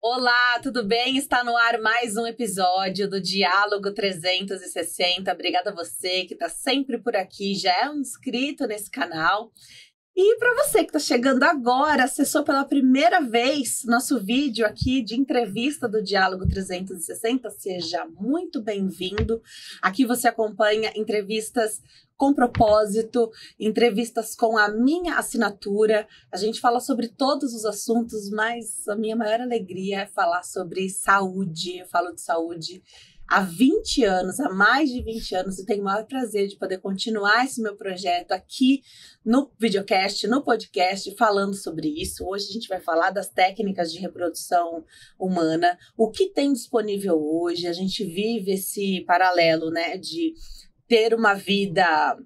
Olá, tudo bem? Está no ar mais um episódio do Diálogo 360. Obrigada a você que está sempre por aqui, já é um inscrito nesse canal. E para você que está chegando agora, acessou pela primeira vez nosso vídeo aqui de entrevista do Diálogo 360, seja muito bem-vindo. Aqui você acompanha entrevistas com propósito, entrevistas com a minha assinatura. A gente fala sobre todos os assuntos, mas a minha maior alegria é falar sobre saúde. Eu falo de saúde há 20 anos, há mais de 20 anos, e tenho o maior prazer de poder continuar esse meu projeto aqui no videocast, no podcast, falando sobre isso. Hoje a gente vai falar das técnicas de reprodução humana, o que tem disponível hoje. A gente vive esse paralelo, né, de ter uma vida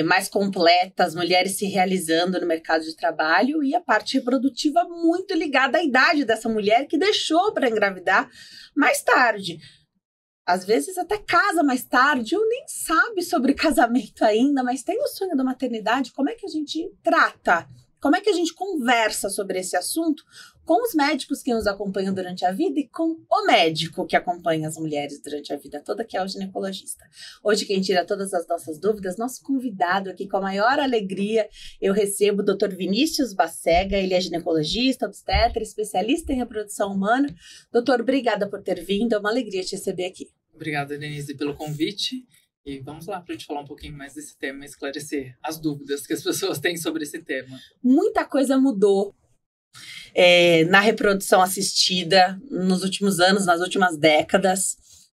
mais completa, as mulheres se realizando no mercado de trabalho e a parte reprodutiva muito ligada à idade dessa mulher que deixou para engravidar mais tarde. Às vezes até casa mais tarde, ou nem sabe sobre casamento ainda, mas tem o sonho da maternidade. Como é que a gente trata? Como é que a gente conversa sobre esse assunto com os médicos que nos acompanham durante a vida e com o médico que acompanha as mulheres durante a vida toda, que é o ginecologista. Hoje quem tira todas as nossas dúvidas, nosso convidado aqui, com a maior alegria, eu recebo o Dr. Vinícius Bacega. Ele é ginecologista, obstetra, especialista em reprodução humana. Doutor, obrigada por ter vindo, é uma alegria te receber aqui. Obrigada, Denise, pelo convite. E vamos lá para a gente falar um pouquinho mais desse tema, esclarecer as dúvidas que as pessoas têm sobre esse tema. Muita coisa mudou na reprodução assistida nos últimos anos, nas últimas décadas,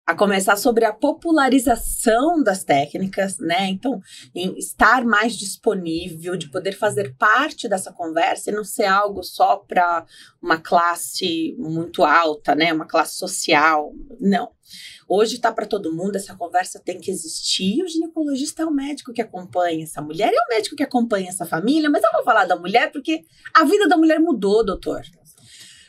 a começar sobre a popularização das técnicas, né? Então, em estar mais disponível, de poder fazer parte dessa conversa e não ser algo só para uma classe muito alta, né? Uma classe social, não. Hoje está para todo mundo, essa conversa tem que existir. O ginecologista é o médico que acompanha essa mulher, é o médico que acompanha essa família, mas eu vou falar da mulher porque a vida da mulher mudou, doutor.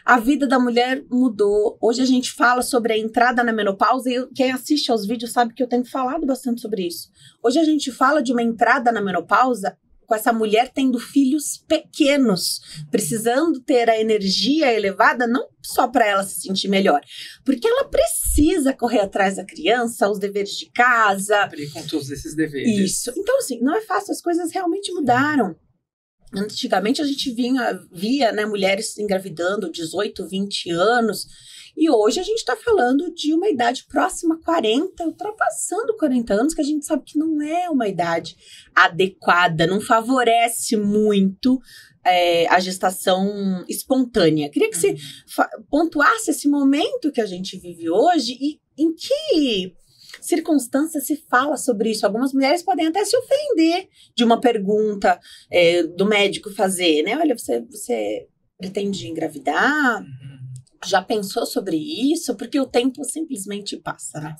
A vida da mulher mudou. Hoje a gente fala sobre a entrada na menopausa e quem assiste aos vídeos sabe que eu tenho falado bastante sobre isso. Hoje a gente fala de uma entrada na menopausa com essa mulher tendo filhos pequenos, precisando ter a energia elevada, não só para ela se sentir melhor, porque ela precisa correr atrás da criança, os deveres de casa. Cumprir com todos esses deveres. Isso. Então, assim, não é fácil, as coisas realmente mudaram. Antigamente a gente via, né, mulheres engravidando 18, 20 anos, e hoje a gente está falando de uma idade próxima a 40, ultrapassando 40 anos, que a gente sabe que não é uma idade adequada, não favorece muito a gestação espontânea. Queria que você pontuasse esse momento que a gente vive hoje e em que circunstâncias se fala sobre isso. Algumas mulheres podem até se ofender de uma pergunta do médico fazer, né? Olha, você pretende engravidar? Já pensou sobre isso? Porque o tempo simplesmente passa, né?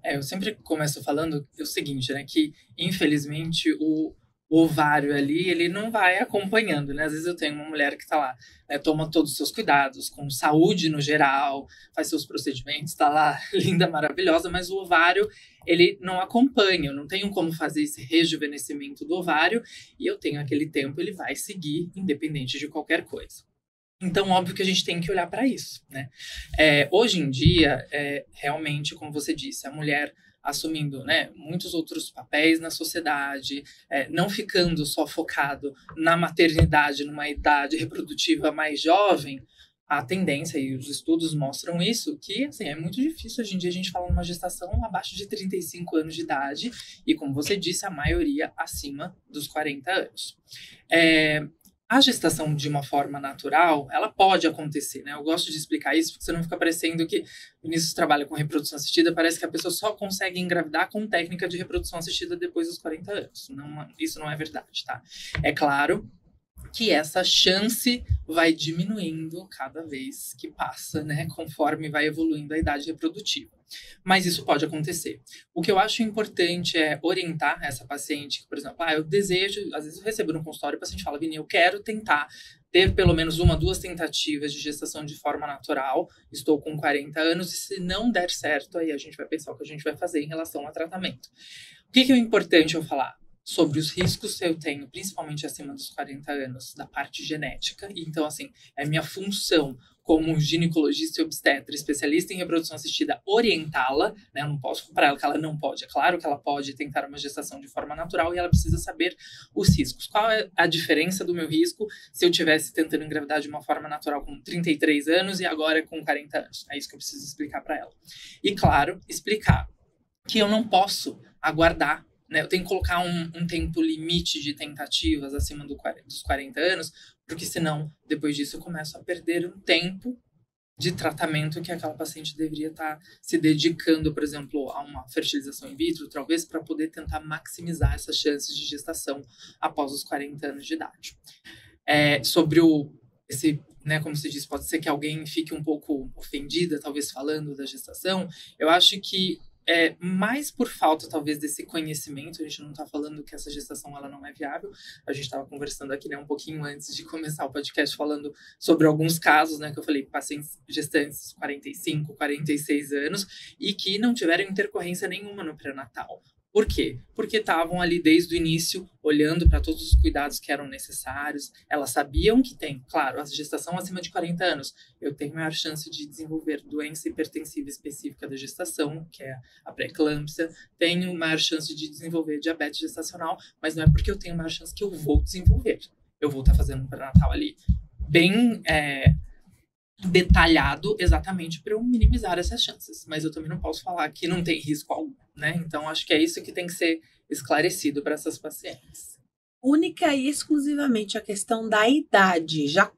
Eu sempre começo falando o seguinte, né? Que, infelizmente, o ovário ali, ele não vai acompanhando, né? Às vezes eu tenho uma mulher que tá lá, né, toma todos os seus cuidados, com saúde no geral, faz seus procedimentos, tá lá, linda, maravilhosa, mas o ovário, ele não acompanha, eu não tenho como fazer esse rejuvenescimento do ovário, e eu tenho aquele tempo, ele vai seguir, independente de qualquer coisa. Então, óbvio que a gente tem que olhar para isso, né? Hoje em dia, realmente, como você disse, a mulher assumindo, né, muitos outros papéis na sociedade, não ficando só focado na maternidade, numa idade reprodutiva mais jovem, a tendência, e os estudos mostram isso, que assim, é muito difícil hoje em dia a gente falar numa gestação abaixo de 35 anos de idade, e como você disse, a maioria acima dos 40 anos. A gestação de uma forma natural, ela pode acontecer, né? Eu gosto de explicar isso, porque você não fica parecendo que o Vinícius trabalha com reprodução assistida, parece que a pessoa só consegue engravidar com técnica de reprodução assistida depois dos 40 anos. Não, isso não é verdade, tá? É claro que essa chance vai diminuindo cada vez que passa, né? Conforme vai evoluindo a idade reprodutiva. Mas isso pode acontecer. O que eu acho importante é orientar essa paciente, que, por exemplo, eu desejo, às vezes eu recebo no consultório, o paciente fala, Vini, eu quero tentar ter pelo menos 1, 2 tentativas de gestação de forma natural, estou com 40 anos, e se não der certo, aí a gente vai pensar o que a gente vai fazer em relação ao tratamento. O que é importante eu falar? sobre os riscos que eu tenho, principalmente acima dos 40 anos, da parte genética. Então, assim, é minha função como ginecologista e obstetra, especialista em reprodução assistida, orientá-la, né? Eu não posso falar para ela que ela não pode. É claro que ela pode tentar uma gestação de forma natural e ela precisa saber os riscos. Qual é a diferença do meu risco se eu estivesse tentando engravidar de uma forma natural com 33 anos e agora com 40 anos? É isso que eu preciso explicar para ela. E, claro, explicar que eu não posso aguardar, né? Eu tenho que colocar um tempo limite de tentativas acima dos 40 anos, porque senão, depois disso, eu começo a perder um tempo de tratamento que aquela paciente deveria estar se dedicando, por exemplo, a uma fertilização in vitro, talvez para poder tentar maximizar essas chances de gestação após os 40 anos de idade. Sobre né, como você disse, pode ser que alguém fique um pouco ofendida, talvez falando da gestação. Eu acho que mais por falta, talvez, desse conhecimento. A gente não está falando que essa gestação ela não é viável. A gente estava conversando aqui, né, um pouquinho antes de começar o podcast, falando sobre alguns casos, né, que eu falei, pacientes gestantes 45, 46 anos e que não tiveram intercorrência nenhuma no pré-natal. Por quê? Porque estavam ali desde o início, olhando para todos os cuidados que eram necessários. Elas sabiam que tem, claro, a gestação acima de 40 anos. Eu tenho maior chance de desenvolver doença hipertensiva específica da gestação, que é a pré-eclâmpsia. Tenho maior chance de desenvolver diabetes gestacional, mas não é porque eu tenho maior chance que eu vou desenvolver. Eu vou estar fazendo um pré-natal ali bem detalhado, exatamente para eu minimizar essas chances. Mas eu também não posso falar que não tem risco algum, né? Então, acho que é isso que tem que ser esclarecido para essas pacientes. Única e exclusivamente a questão da idade já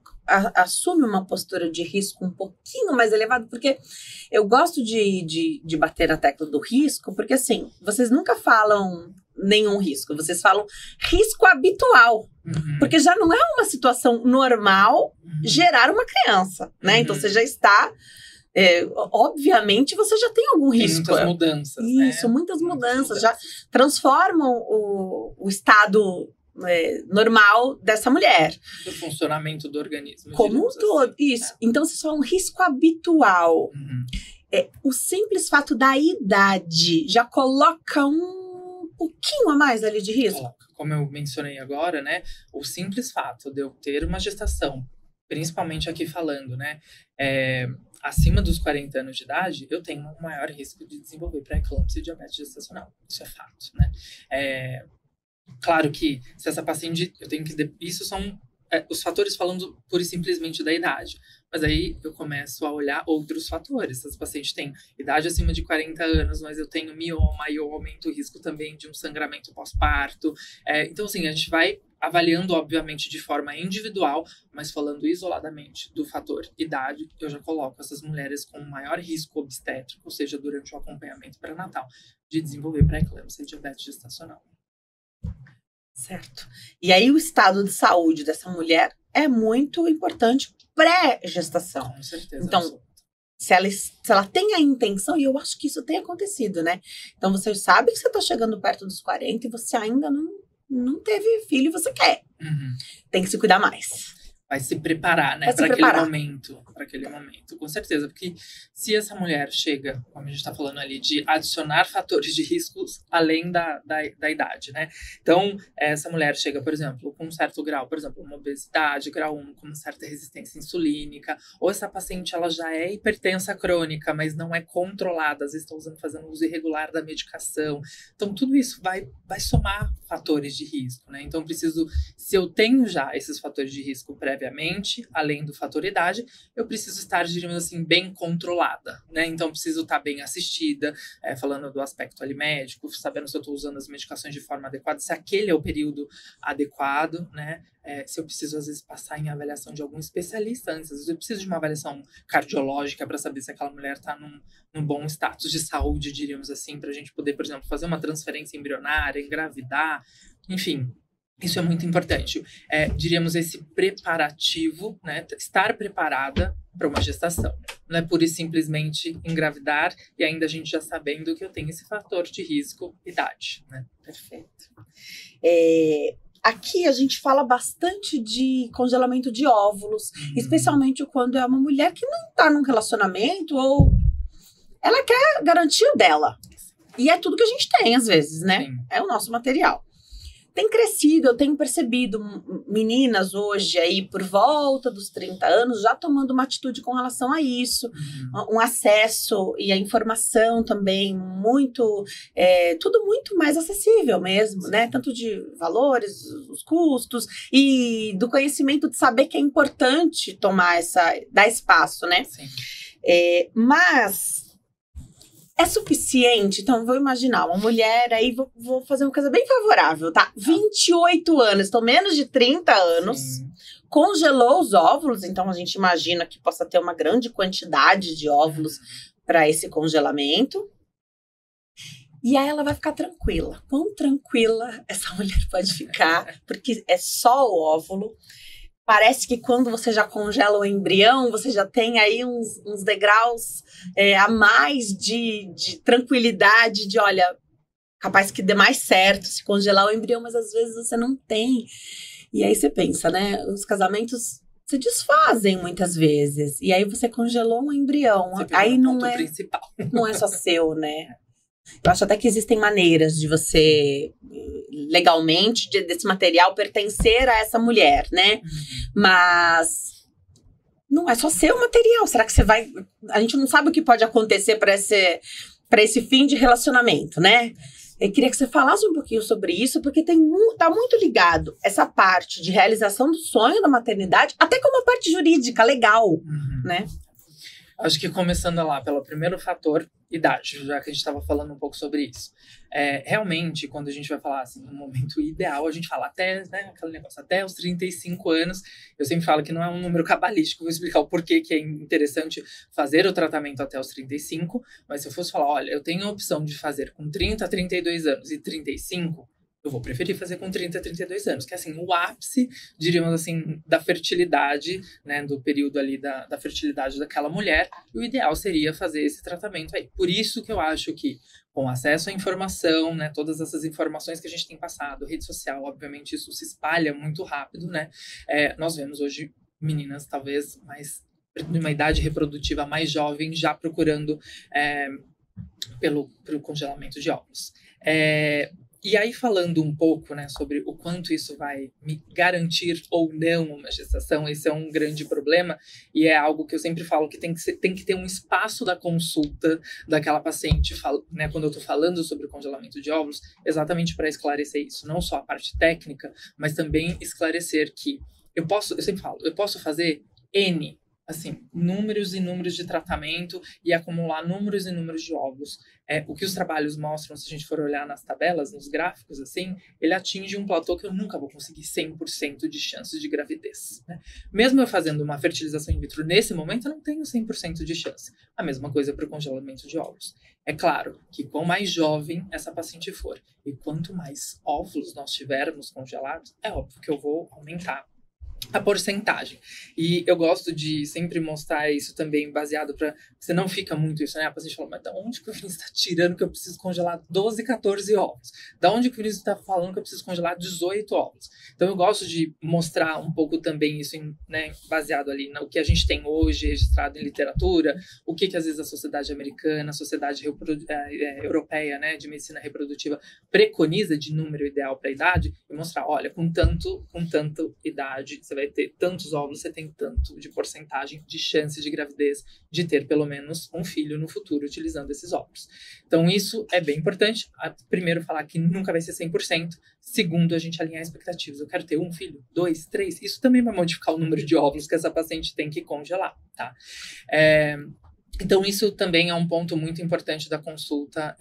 assume uma postura de risco um pouquinho mais elevada, porque eu gosto de bater na tecla do risco, porque assim, vocês nunca falam nenhum risco, vocês falam risco habitual, porque já não é uma situação normal gerar uma criança, né? Então você já está, obviamente você já tem algum risco. Tem muitas mudanças, isso, né? muitas mudanças, já transformam o estado normal dessa mulher. O funcionamento do organismo. Como um todo, assim. Isso. Então, vocês falam um risco habitual. O simples fato da idade já coloca um pouquinho a mais ali de risco? Como eu mencionei agora, né? O simples fato de eu ter uma gestação, principalmente aqui falando, né? Acima dos 40 anos de idade, eu tenho um maior risco de desenvolver pré-eclâmpsia e diabetes gestacional. Isso é fato, né? Claro que se essa paciente, eu tenho que... Isso são os fatores falando pura e simplesmente da idade. Mas aí eu começo a olhar outros fatores. Se essa paciente tem idade acima de 40 anos, mas eu tenho mioma e eu aumento o risco também de um sangramento pós-parto. Então, assim, a gente vai avaliando, obviamente, de forma individual, mas falando isoladamente do fator idade, eu já coloco essas mulheres com maior risco obstétrico, ou seja, durante o acompanhamento pré-natal, de desenvolver pré-eclâmpsia e diabetes gestacional. Certo. E aí o estado de saúde dessa mulher é muito importante pré-gestação. Com certeza. Então, se ela tem a intenção, e eu acho que isso tem acontecido, né? Então, você sabe que você está chegando perto dos 40 e você ainda não teve filho e você quer. Tem que se cuidar mais. Vai se preparar, né? Para aquele momento. Com certeza. Porque se essa mulher chega, como a gente está falando ali, de adicionar fatores de riscos além da idade, né? Então, essa mulher chega, por exemplo, com um certo grau, por exemplo, uma obesidade, grau 1, com uma certa resistência insulínica, ou essa paciente, ela já é hipertensa crônica, mas não é controlada, às vezes está fazendo uso irregular da medicação. Então, tudo isso vai somar fatores de risco, né? Então, se eu tenho já esses fatores de risco previamente, além do fator idade, eu preciso estar, diríamos assim, bem controlada, né? Então, preciso estar bem assistida, falando do aspecto ali médico, sabendo se eu estou usando as medicações de forma adequada, se aquele é o período adequado, né? Se eu preciso, às vezes, passar em avaliação de algum especialista antes, às vezes eu preciso de uma avaliação cardiológica para saber se aquela mulher está num bom status de saúde, diríamos assim, para a gente poder, por exemplo, fazer uma transferência embrionária, engravidar, enfim. Isso é muito importante. Diríamos esse preparativo, né? Estar preparada para uma gestação. Não é pura e simplesmente engravidar e ainda a gente já sabendo que eu tenho esse fator de risco, idade, né? Perfeito. Aqui a gente fala bastante de congelamento de óvulos, especialmente quando é uma mulher que não está num relacionamento ou ela quer garantir o dela. E é tudo que a gente tem, às vezes, né? Sim. É o nosso material. tem crescido, eu tenho percebido meninas hoje aí por volta dos 30 anos já tomando uma atitude com relação a isso, um acesso e a informação também muito, tudo muito mais acessível mesmo, né? Tanto de valores, os custos e do conhecimento de saber que é importante dar espaço, né? Sim. Mas é suficiente? Então, vou imaginar, uma mulher aí, vou fazer uma coisa bem favorável, tá? 28 anos, então menos de 30 anos, Sim. congelou os óvulos, então a gente imagina que possa ter uma grande quantidade de óvulos para esse congelamento. E aí ela vai ficar tranquila. Quão tranquila essa mulher pode ficar? Porque é só o óvulo. Parece que quando você já congela o embrião, você já tem aí uns degraus a mais de tranquilidade, de olha, capaz que dê mais certo se congelar o embrião, mas às vezes você não tem. E aí você pensa, né? Os casamentos se desfazem muitas vezes. E aí você congelou um embrião. Aí não é só seu, né? Eu acho até que existem maneiras de você, legalmente, desse material pertencer a essa mulher, né? Mas não é só seu material. Será que você vai... A gente não sabe o que pode acontecer para esse fim de relacionamento, né? Eu queria que você falasse um pouquinho sobre isso, porque tá muito ligado essa parte de realização do sonho da maternidade, até com uma parte jurídica legal, né? Acho que começando lá pelo primeiro fator, idade, já que a gente estava falando um pouco sobre isso. Realmente, quando a gente vai falar assim, no momento ideal, a gente fala até, né, aquele negócio, até os 35 anos. Eu sempre falo que não é um número cabalístico, vou explicar o porquê que é interessante fazer o tratamento até os 35, mas se eu fosse falar, olha, eu tenho a opção de fazer com 30, 32 anos e 35, eu vou preferir fazer com 30 a 32 anos, que é assim, o ápice, diríamos assim, da fertilidade, né, do período ali da fertilidade daquela mulher, e o ideal seria fazer esse tratamento aí. Por isso que eu acho que, com acesso à informação, né, todas essas informações que a gente tem passado, rede social, obviamente isso se espalha muito rápido, né, nós vemos hoje meninas talvez mais, de uma idade reprodutiva mais jovem, já procurando pelo congelamento de óvulos. E aí, falando um pouco, né, sobre o quanto isso vai me garantir ou não uma gestação, esse é um grande problema e é algo que eu sempre falo que tem que ter um espaço da consulta daquela paciente, né, quando eu estou falando sobre o congelamento de óvulos, exatamente para esclarecer isso, não só a parte técnica, mas também esclarecer que eu sempre falo, eu posso fazer N, assim, números e números de tratamento e acumular números e números de óvulos. O que os trabalhos mostram, se a gente for olhar nas tabelas, nos gráficos, assim, ele atinge um platô que eu nunca vou conseguir 100% de chances de gravidez, né? Mesmo eu fazendo uma fertilização in vitro nesse momento, eu não tenho 100% de chance. A mesma coisa para o congelamento de óvulos. É claro que quanto mais jovem essa paciente for e quanto mais óvulos nós tivermos congelados, é óbvio que eu vou aumentar a porcentagem. E eu gosto de sempre mostrar isso também baseado para... Você não fica muito isso, né? A paciente fala, mas da onde que o Vinícius está tirando que eu preciso congelar 12, 14 óvulos? Da onde que o Vinícius está falando que eu preciso congelar 18 óvulos? Então eu gosto de mostrar um pouco também isso, né, baseado ali no que a gente tem hoje registrado em literatura, o que às vezes a sociedade americana, a sociedade europeia, né, de medicina reprodutiva preconiza de número ideal para a idade, e mostrar, olha, com tanto idade, você vai ter tantos óvulos, você tem tanto de porcentagem de chance de gravidez, de ter pelo menos um filho no futuro utilizando esses óvulos. Então isso é bem importante. Primeiro, falar que nunca vai ser 100%. Segundo, a gente alinhar expectativas. Eu quero ter um filho, 2, 3. Isso também vai modificar o número de óvulos que essa paciente tem que congelar, tá? Então isso também é um ponto muito importante da consulta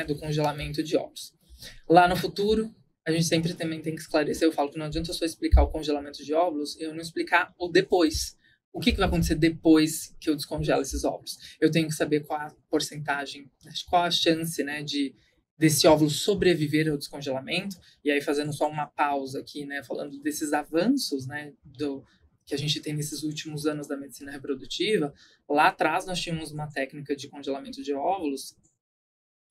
do congelamento de óvulos. Lá no futuro, a gente sempre também tem que esclarecer. Eu falo que não adianta eu só explicar o congelamento de óvulos e eu não explicar o depois. O que vai acontecer depois que eu descongelo esses óvulos? Eu tenho que saber qual a porcentagem, qual a chance, né, desse óvulo sobreviver ao descongelamento. E aí, fazendo só uma pausa aqui, né, falando desses avanços, né, que a gente tem nesses últimos anos da medicina reprodutiva. Lá atrás, nós tínhamos uma técnica de congelamento de óvulos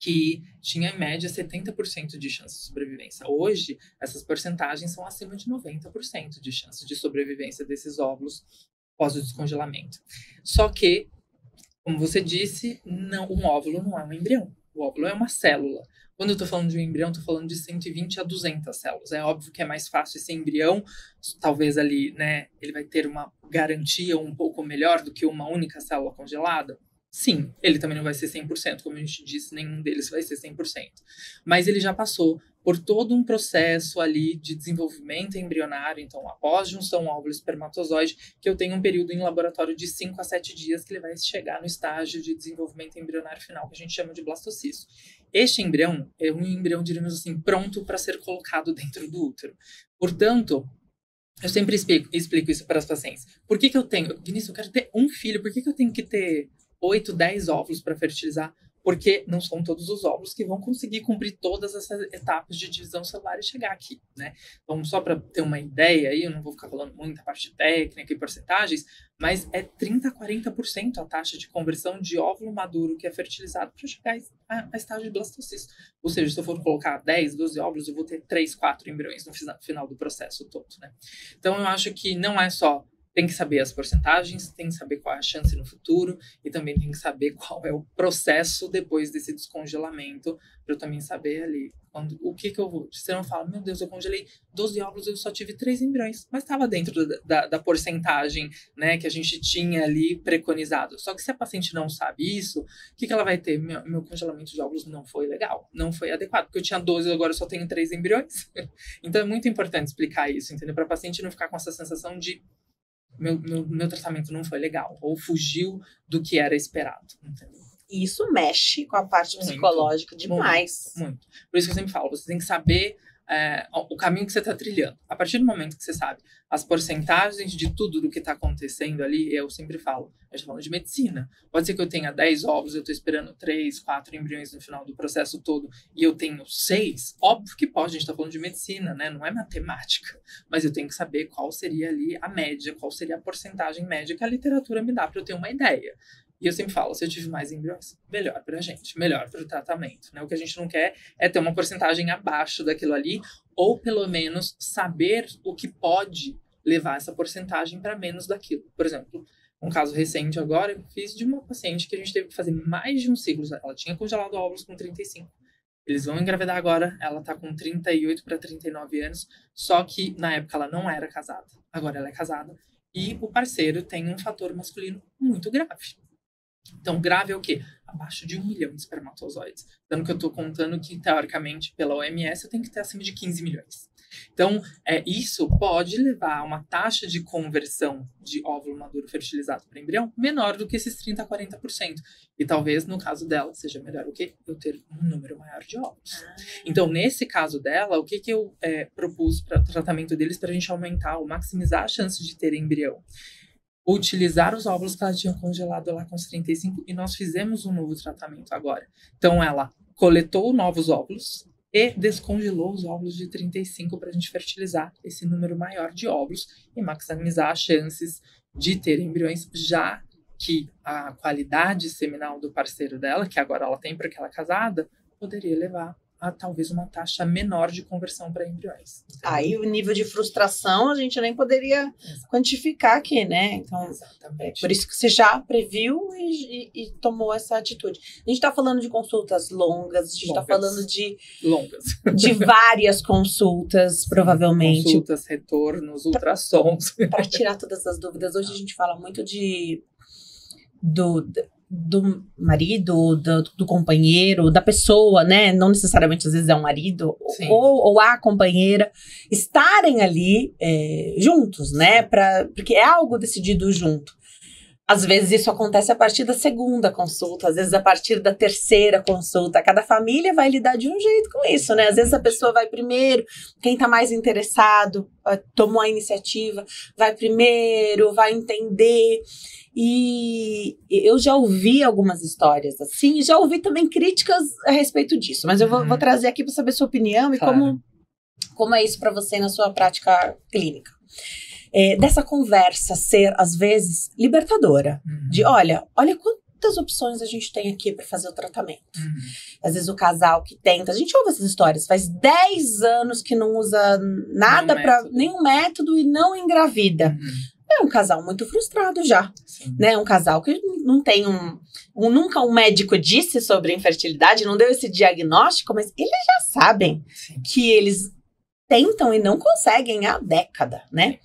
que tinha, em média, 70% de chance de sobrevivência. Hoje, essas porcentagens são acima de 90% de chance de sobrevivência desses óvulos após o descongelamento. Só que, como você disse, um óvulo não é um embrião. O óvulo é uma célula. Quando eu tô falando de um embrião, eu tô falando de 120 a 200 células. É óbvio que é mais fácil esse embrião, talvez ali, né, ele vai ter uma garantia um pouco melhor do que uma única célula congelada. Sim, ele também não vai ser 100%, como a gente disse, nenhum deles vai ser 100%. Mas ele já passou por todo um processo ali de desenvolvimento embrionário, então após junção óvulo-espermatozoide, que eu tenho um período em laboratório de 5 a 7 dias que ele vai chegar no estágio de desenvolvimento embrionário final, que a gente chama de blastocisto. Este embrião é um embrião, diríamos assim, pronto para ser colocado dentro do útero. Portanto, eu sempre explico isso para as pacientes. Por que eu tenho... Vinícius, eu quero ter um filho, por que eu tenho que ter 8, 10 óvulos para fertilizar? Porque não são todos os óvulos que vão conseguir cumprir todas essas etapas de divisão celular e chegar aqui, né? Então, só para ter uma ideia aí, eu não vou ficar falando muita parte técnica e porcentagens, mas é 30% a 40% a taxa de conversão de óvulo maduro que é fertilizado para chegar a estágio de blastocisto. Ou seja, se eu for colocar 10, 12 óvulos, eu vou ter 3, 4 embriões no final do processo todo, né? Então, eu acho que não é só... Tem que saber as porcentagens, tem que saber qual é a chance no futuro e também tem que saber qual é o processo depois desse descongelamento, para eu também saber ali o que eu vou... Você não fala, meu Deus, eu congelei 12 óvulos, eu só tive 3 embriões, mas estava dentro da porcentagem, né, que a gente tinha ali preconizado. Só que se a paciente não sabe isso, o que ela vai ter? Meu congelamento de óvulos não foi legal, não foi adequado, porque eu tinha 12 e agora eu só tenho 3 embriões. Então é muito importante explicar isso, entendeu? Para a paciente não ficar com essa sensação de meu tratamento não foi legal, ou fugiu do que era esperado, entendeu? E isso mexe com a parte psicológica demais. Muito. Por isso que eu sempre falo, você tem que saber o caminho que você está trilhando. A partir do momento que você sabe as porcentagens de tudo do que está acontecendo ali, eu sempre falo, a gente tá falando de medicina. Pode ser que eu tenha 10 óvulos, eu estou esperando 3, 4 embriões no final do processo todo, e eu tenho 6. Óbvio que pode, a gente está falando de medicina, né? Não é matemática. Mas eu tenho que saber qual seria ali a média, qual seria a porcentagem média que a literatura me dá para eu ter uma ideia. E eu sempre falo, se eu tive mais embriões, melhor pra gente, melhor pro tratamento, né? O que a gente não quer é ter uma porcentagem abaixo daquilo ali, ou pelo menos saber o que pode levar essa porcentagem para menos daquilo. Por exemplo, um caso recente agora, eu fiz de uma paciente que a gente teve que fazer mais de um ciclo. Ela tinha congelado óvulos com 35. Eles vão engravidar agora, ela tá com 38 para 39 anos, só que na época ela não era casada, agora ela é casada, e o parceiro tem um fator masculino muito grave. Então, grave é o quê? Abaixo de 1 milhão de espermatozoides. Tanto que eu estou contando que, teoricamente, pela OMS, eu tenho que ter acima de 15 milhões. Então, isso pode levar a uma taxa de conversão de óvulo maduro fertilizado para embrião menor do que esses 30% a 40%. E talvez, no caso dela, seja melhor o quê? Eu ter um número maior de óvulos. Então, nesse caso dela, o que eu propus para o tratamento deles para a gente aumentar ou maximizar a chance de ter embrião? Utilizar os óvulos que ela tinha congelado lá com os 35 e nós fizemos um novo tratamento agora. Então, ela coletou novos óvulos e descongelou os óvulos de 35 para a gente fertilizar esse número maior de óvulos e maximizar as chances de ter embriões, já que a qualidade seminal do parceiro dela, que agora ela tem porque ela é casada, poderia levar a talvez uma taxa menor de conversão para embriões. Aí o nível de frustração a gente nem poderia quantificar aqui, né? Então, exatamente. Por isso que você já previu e tomou essa atitude. A gente está falando de consultas longas, a gente está falando de várias consultas, provavelmente. Consultas, retornos, ultrassons. Para tirar todas as dúvidas. Hoje a gente fala muito do marido, do companheiro, da pessoa, né? Não necessariamente, às vezes, é um marido ou a companheira estarem ali juntos, né? Porque é algo decidido junto. Às vezes isso acontece a partir da segunda consulta, às vezes a partir da terceira consulta. Cada família vai lidar de um jeito com isso, né? Às vezes a pessoa vai primeiro, quem tá mais interessado, tomou a iniciativa, vai primeiro, vai entender. E eu já ouvi algumas histórias assim, e já ouvi também críticas a respeito disso. Mas eu vou trazer aqui para saber sua opinião e como é isso para você na sua prática clínica. Dessa conversa ser, às vezes, libertadora. De, olha quantas opções a gente tem aqui para fazer o tratamento. Às vezes o casal que tenta, a gente ouve essas histórias, faz 10 anos que não usa nada para nenhum método e não engravida. é um casal muito frustrado já, Sim. né? Um casal que não tem nunca um médico disse sobre infertilidade, não deu esse diagnóstico, mas eles já sabem Sim. que eles tentam e não conseguem há década, né?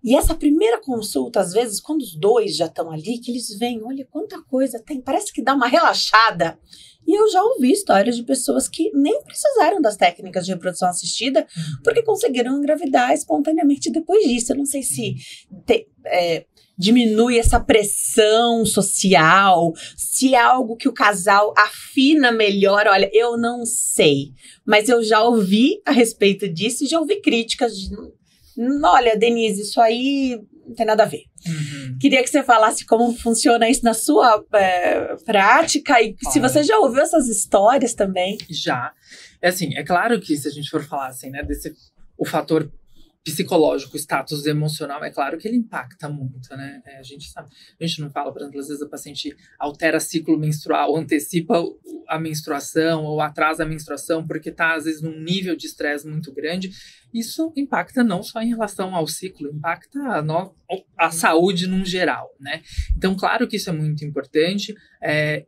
E essa primeira consulta, às vezes, quando os dois já estão ali, que eles veem, olha quanta coisa tem, parece que dá uma relaxada. E eu já ouvi histórias de pessoas que nem precisaram das técnicas de reprodução assistida, porque conseguiram engravidar espontaneamente depois disso. Eu não sei se diminui essa pressão social, se é algo que o casal afina melhor. Olha, eu não sei, mas eu já ouvi a respeito disso e já ouvi críticas de... Olha, Denise, isso aí não tem nada a ver. Queria que você falasse como funciona isso na sua prática e se você já ouviu essas histórias também. Já. É claro que se a gente for falar assim, né, o fator psicológico, o status emocional, é claro que ele impacta muito, né? A gente sabe. A gente não fala, por exemplo, às vezes a paciente altera ciclo menstrual, antecipa a menstruação ou atrasa a menstruação porque está, às vezes, num nível de estresse muito grande. Isso impacta não só em relação ao ciclo, impacta a saúde num geral, né? Então, claro que isso é muito importante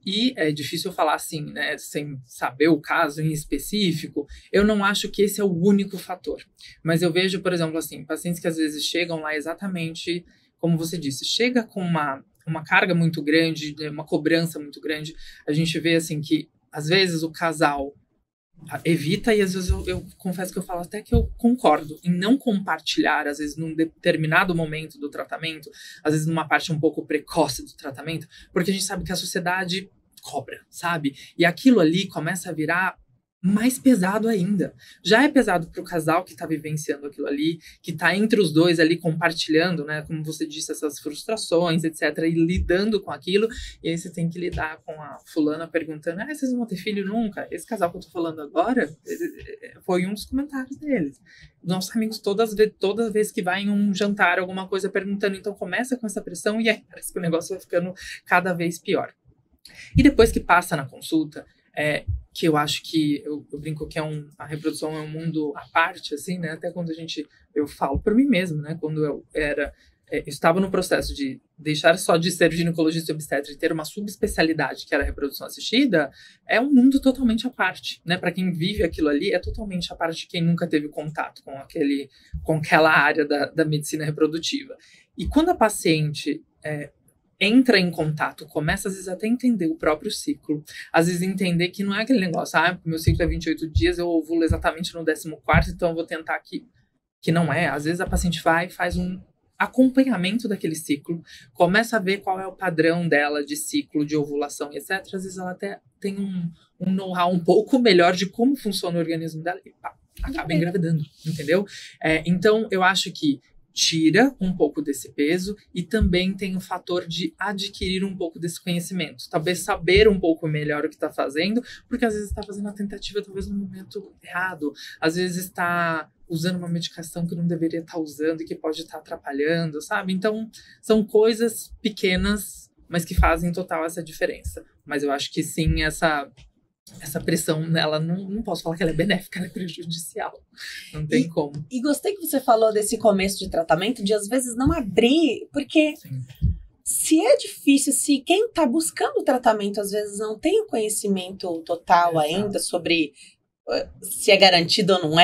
e é difícil falar assim, né, sem saber o caso em específico. Eu não acho que esse é o único fator. Mas eu vejo, por exemplo, assim, pacientes que às vezes chegam lá exatamente, como você disse, chega com uma carga muito grande, uma cobrança muito grande. A gente vê, assim, que às vezes o casal evita, e às vezes eu confesso que eu falo até que eu concordo em não compartilhar, às vezes num determinado momento do tratamento, às vezes numa parte um pouco precoce do tratamento, porque a gente sabe que a sociedade cobra, sabe? E aquilo ali começa a virar mais pesado ainda. Já é pesado para o casal que está vivenciando aquilo ali, que está entre os dois ali compartilhando, né, como você disse, essas frustrações, etc, e lidando com aquilo, e aí você tem que lidar com a fulana perguntando, vocês não vão ter filho nunca? Esse casal que eu tô falando agora, foi um dos comentários deles. Nossos amigos, toda vez que vai em um jantar, alguma coisa perguntando, então começa com essa pressão, e aí parece que o negócio vai ficando cada vez pior. E depois que passa na consulta, que eu acho que, eu brinco que a reprodução é um mundo à parte, assim, né? Até quando eu falo por mim mesmo, né? Quando eu estava no processo de deixar só de ser ginecologista e obstetra e ter uma subespecialidade, que era a reprodução assistida, é um mundo totalmente à parte, né? Para quem vive aquilo ali, é totalmente à parte de quem nunca teve contato com aquela área da medicina reprodutiva. E quando a paciente entra em contato, começa às vezes até a entender o próprio ciclo, às vezes entender que não é aquele negócio, meu ciclo é 28 dias, eu ovulo exatamente no 14º, então eu vou tentar que não é. Às vezes a paciente vai e faz um acompanhamento daquele ciclo, começa a ver qual é o padrão dela de ciclo, de ovulação e etc. Às vezes ela até tem um know-how um pouco melhor de como funciona o organismo dela e acaba engravidando, entendeu? Então eu acho que tira um pouco desse peso e também tem o fator de adquirir um pouco desse conhecimento. Talvez saber um pouco melhor o que está fazendo, porque às vezes está fazendo a tentativa talvez no momento errado. Às vezes está usando uma medicação que não deveria estar usando e que pode estar atrapalhando, sabe? Então, são coisas pequenas, mas que fazem total essa diferença. Mas eu acho que sim, essa pressão nela, não posso falar que ela é benéfica, ela é prejudicial. Não tem como. E gostei que você falou desse começo de tratamento, de às vezes não abrir, porque Sim. Se é difícil, se quem está buscando o tratamento às vezes não tem o conhecimento total ainda sobre se é garantido ou não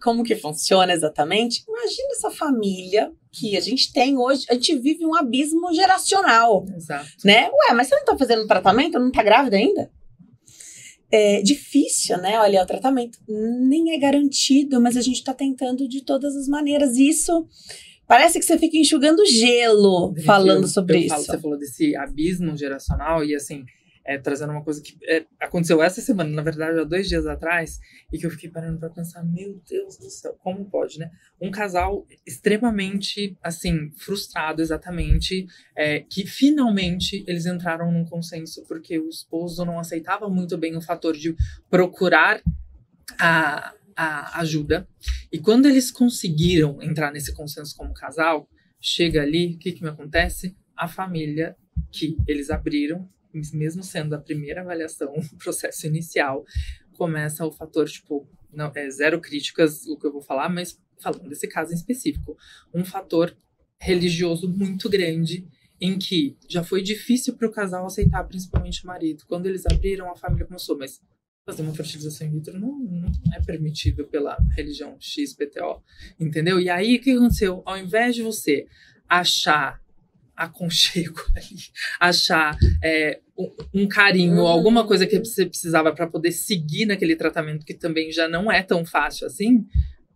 como que funciona exatamente, imagina essa família que a gente tem hoje, a gente vive um abismo geracional. Exato. Né? Mas você não está fazendo tratamento? Não está grávida ainda? É difícil, né? Olha, o tratamento nem é garantido, mas a gente está tentando de todas as maneiras. Isso parece que você fica enxugando gelo falando sobre isso. Você falou desse abismo geracional e assim, trazendo uma coisa que aconteceu essa semana, na verdade, há 2 dias atrás, e que eu fiquei parando para pensar, meu Deus do céu, como pode, né? Um casal extremamente, assim, frustrado exatamente, que finalmente eles entraram num consenso porque o esposo não aceitava muito bem o fator de procurar a ajuda. E quando eles conseguiram entrar nesse consenso como casal, chega ali, o que me acontece? A família que eles abriram, mesmo sendo a primeira avaliação, o processo inicial, começa o fator, não, zero críticas o que eu vou falar, mas falando desse caso em específico, um fator religioso muito grande, em que já foi difícil para o casal aceitar, principalmente o marido. Quando eles abriram, a família começou, mas fazer uma fertilização in vitro não é permitido pela religião XPTO, entendeu? E aí, o que aconteceu? Ao invés de você achar aconchego ali, achar um carinho, alguma coisa que você precisava para poder seguir naquele tratamento, que também já não é tão fácil assim,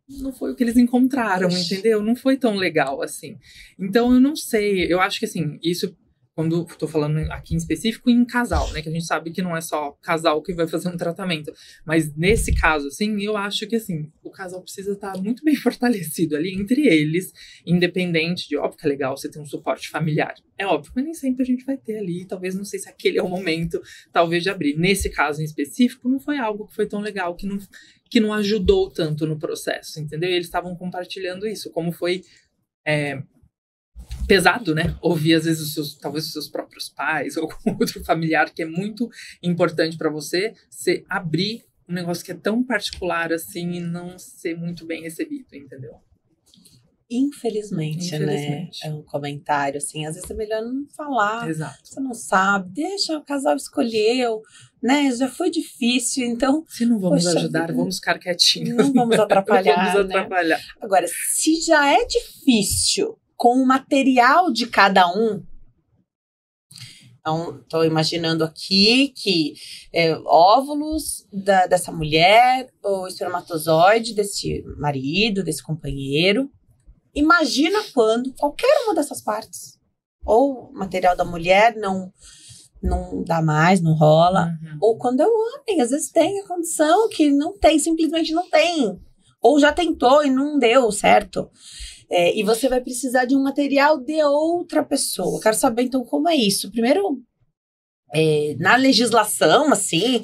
não foi o que eles encontraram, entendeu? Não foi tão legal assim. Então, eu não sei, eu acho que assim, isso, quando estou falando aqui em específico, em casal, né? Que a gente sabe que não é só casal que vai fazer um tratamento. Mas nesse caso, assim, eu acho que assim, o casal precisa estar muito bem fortalecido ali entre eles, independente de, óbvio que é legal você ter um suporte familiar. É óbvio, mas nem sempre a gente vai ter ali. Talvez, não sei se aquele é o momento, talvez, de abrir. Nesse caso em específico, não foi algo que foi tão legal, que não ajudou tanto no processo, entendeu? E eles estavam compartilhando isso, como foi pesado, né? Ouvir, às vezes, talvez os seus próprios pais ou algum outro familiar, que é muito importante para você abrir um negócio que é tão particular assim e não ser muito bem recebido, entendeu? Infelizmente, né? É um comentário, assim, às vezes é melhor não falar. Exato. Você não sabe, deixa o casal escolheu, né? Já foi difícil, então... Se não vamos ajudar, vamos ficar quietinhos. Não vamos atrapalhar, não vamos atrapalhar. Né? Agora, se já é difícil com o material de cada um, então, estou imaginando aqui que óvulos dessa mulher, o espermatozoide desse marido, desse companheiro. Imagina quando qualquer uma dessas partes, ou o material da mulher não dá mais, não rola, ou quando é o homem, às vezes tem a condição que não tem, simplesmente não tem, ou já tentou e não deu certo. E você vai precisar de um material de outra pessoa. Quero saber, então, como é isso. Primeiro, na legislação, assim,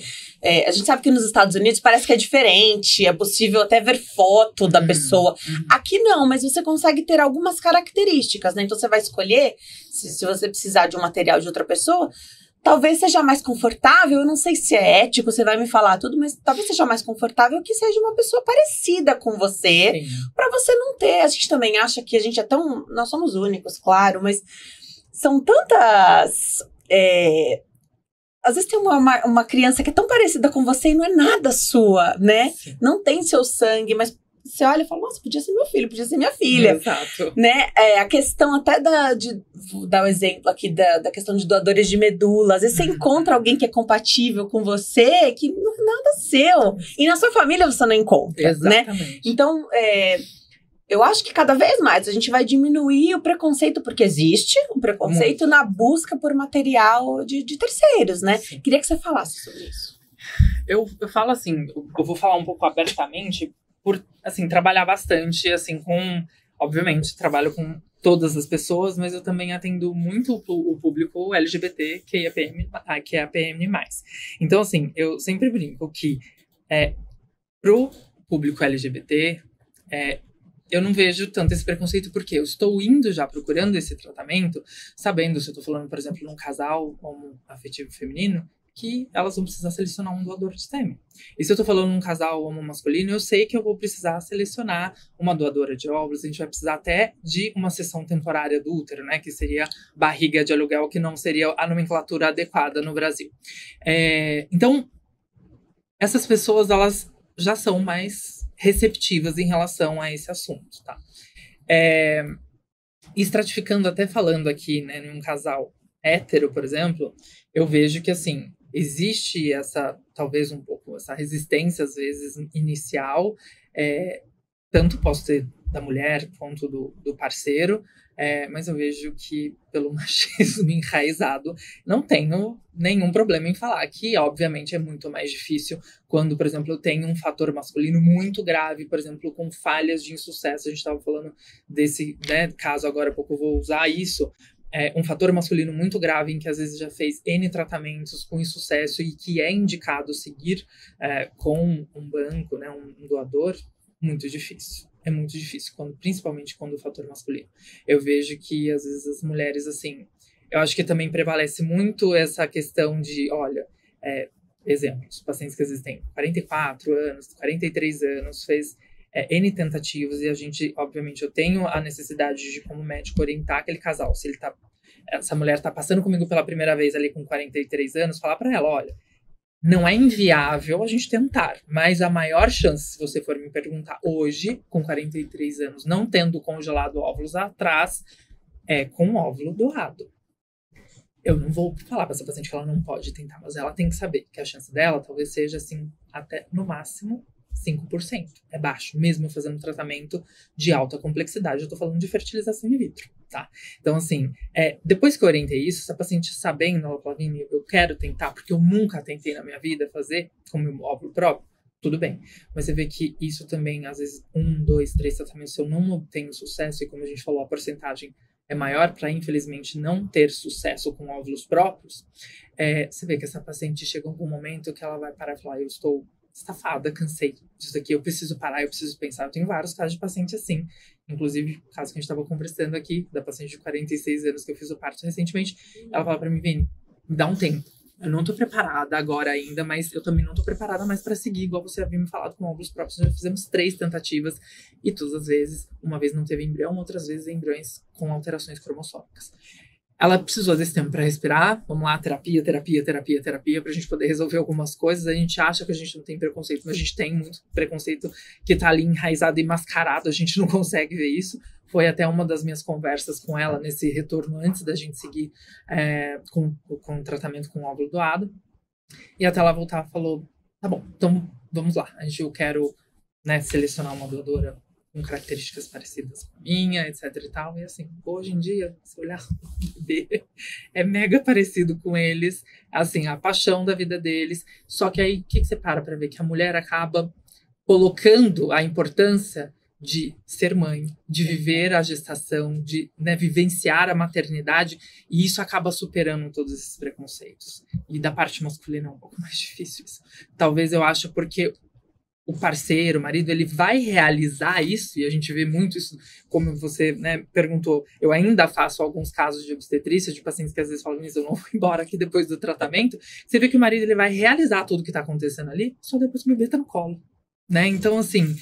a gente sabe que nos Estados Unidos parece que é diferente, é possível até ver foto da pessoa. Aqui não, mas você consegue ter algumas características, né? Então, você vai escolher, se você precisar de um material de outra pessoa, talvez seja mais confortável, eu não sei se é ético, você vai me falar tudo, mas talvez seja mais confortável que seja uma pessoa parecida com você, para você não ter. A gente também acha que a gente é tão... Nós somos únicos, claro, mas são tantas... Às vezes tem uma criança que é tão parecida com você e não é nada sua, né? Sim. Não tem seu sangue, mas você olha e fala, nossa, podia ser meu filho, podia ser minha filha. Exato. Né? A questão até vou dar um exemplo aqui da questão de doadores de medula. Às vezes você encontra alguém que é compatível com você, que não é nada seu. E na sua família você não encontra. Exatamente. Né? Então, eu acho que cada vez mais a gente vai diminuir o preconceito, porque existe um preconceito na busca por material de terceiros, né? Sim. Queria que você falasse sobre isso. Eu falo assim, eu vou falar um pouco abertamente, por, assim, trabalhar bastante, assim, obviamente, trabalho com todas as pessoas, mas eu também atendo muito o público LGBT, que é a PM+. Então, assim, eu sempre brinco que pro público LGBT, eu não vejo tanto esse preconceito, porque eu estou indo já procurando esse tratamento, sabendo, se eu estou falando, por exemplo, num casal homoafetivo feminino, que elas vão precisar selecionar um doador de sêmen. E se eu estou falando num casal homomasculino, eu sei que eu vou precisar selecionar uma doadora de óvulos, a gente vai precisar até de uma seção temporária do útero, né, que seria barriga de aluguel, que não seria a nomenclatura adequada no Brasil. Então, essas pessoas, elas já são mais receptivas em relação a esse assunto, tá? Estratificando, até falando aqui, né, em um casal hétero, por exemplo, eu vejo que, assim, existe talvez um pouco, essa resistência, às vezes, inicial, tanto posso ter da mulher quanto do parceiro, mas eu vejo que, pelo machismo enraizado, não tenho nenhum problema em falar que, obviamente, é muito mais difícil quando, por exemplo, eu tenho um fator masculino muito grave, por exemplo, com falhas de insucesso. A gente estava falando desse, né, caso agora há pouco, eu vou usar isso, um fator masculino muito grave, em que às vezes já fez N tratamentos com insucesso e que é indicado seguir com um banco, né, um doador, muito difícil. É muito difícil, principalmente quando o fator masculino. Eu vejo que, às vezes, as mulheres, assim... Eu acho que também prevalece muito essa questão de, olha, exemplos, pacientes que às vezes têm 44 anos, 43 anos, fez N tentativas, e a gente, obviamente, eu tenho a necessidade de, como médico, orientar aquele casal. Se essa mulher tá passando comigo pela primeira vez ali com 43 anos, falar para ela, olha, não é inviável a gente tentar, mas a maior chance, se você for me perguntar hoje, com 43 anos, não tendo congelado óvulos atrás, é com o óvulo doado. Eu não vou falar para essa paciente que ela não pode tentar, mas ela tem que saber que a chance dela talvez seja, assim, até no máximo 5%. É baixo, mesmo fazendo tratamento de alta complexidade. Eu tô falando de fertilização in vitro, tá? Então, assim, depois que eu orientei isso, essa paciente sabendo, ela fala, Vini, eu quero tentar, porque eu nunca tentei na minha vida fazer com o meu óvulo próprio, tudo bem. Mas você vê que isso também, às vezes, 1, 2, 3 tratamentos, se eu não obtenho sucesso, e como a gente falou, a porcentagem é maior para, infelizmente, não ter sucesso com óvulos próprios, você vê que essa paciente chega em algum momento que ela vai parar e falar, eu estou estafada, cansei disso aqui, eu preciso parar, eu preciso pensar. Eu tenho vários casos de paciente assim. Inclusive, o caso que a gente estava conversando aqui, da paciente de 46 anos que eu fiz o parto recentemente, ela fala para mim, Vini, me dá um tempo. Eu não tô preparada agora ainda, mas eu também não tô preparada mais para seguir, igual você havia me falado com óvulos próprios. Nós já fizemos 3 tentativas e todas as vezes, uma vez não teve embrião, outras vezes embriões com alterações cromossômicas. Ela precisou desse tempo para respirar. Vamos lá, terapia, pra gente poder resolver algumas coisas. A gente acha que a gente não tem preconceito, mas a gente tem muito preconceito que tá ali enraizado e mascarado. A gente não consegue ver isso. Foi até uma das minhas conversas com ela nesse retorno antes da gente seguir com o tratamento com óvulo doado. E até ela voltar, falou, tá bom, então vamos lá. Eu quero, né, selecionar uma doadora com características parecidas com a minha, etc e tal. E assim, hoje em dia, se olhar o bebê, é mega parecido com eles, assim, a paixão da vida deles. Só que aí, o que você para ver? Que a mulher acaba colocando a importância de ser mãe, de viver a gestação, de, né, vivenciar a maternidade, e isso acaba superando todos esses preconceitos. E da parte masculina é um pouco mais difícil isso. Talvez eu acho porque o parceiro, o marido, ele vai realizar isso, e a gente vê muito isso, como você, né, perguntou, eu ainda faço alguns casos de obstetrícia, de pacientes que às vezes falam, eu não vou embora aqui depois do tratamento, você vê que o marido ele vai realizar tudo que está acontecendo ali, só depois que o bebê está no colo, né? Então, assim,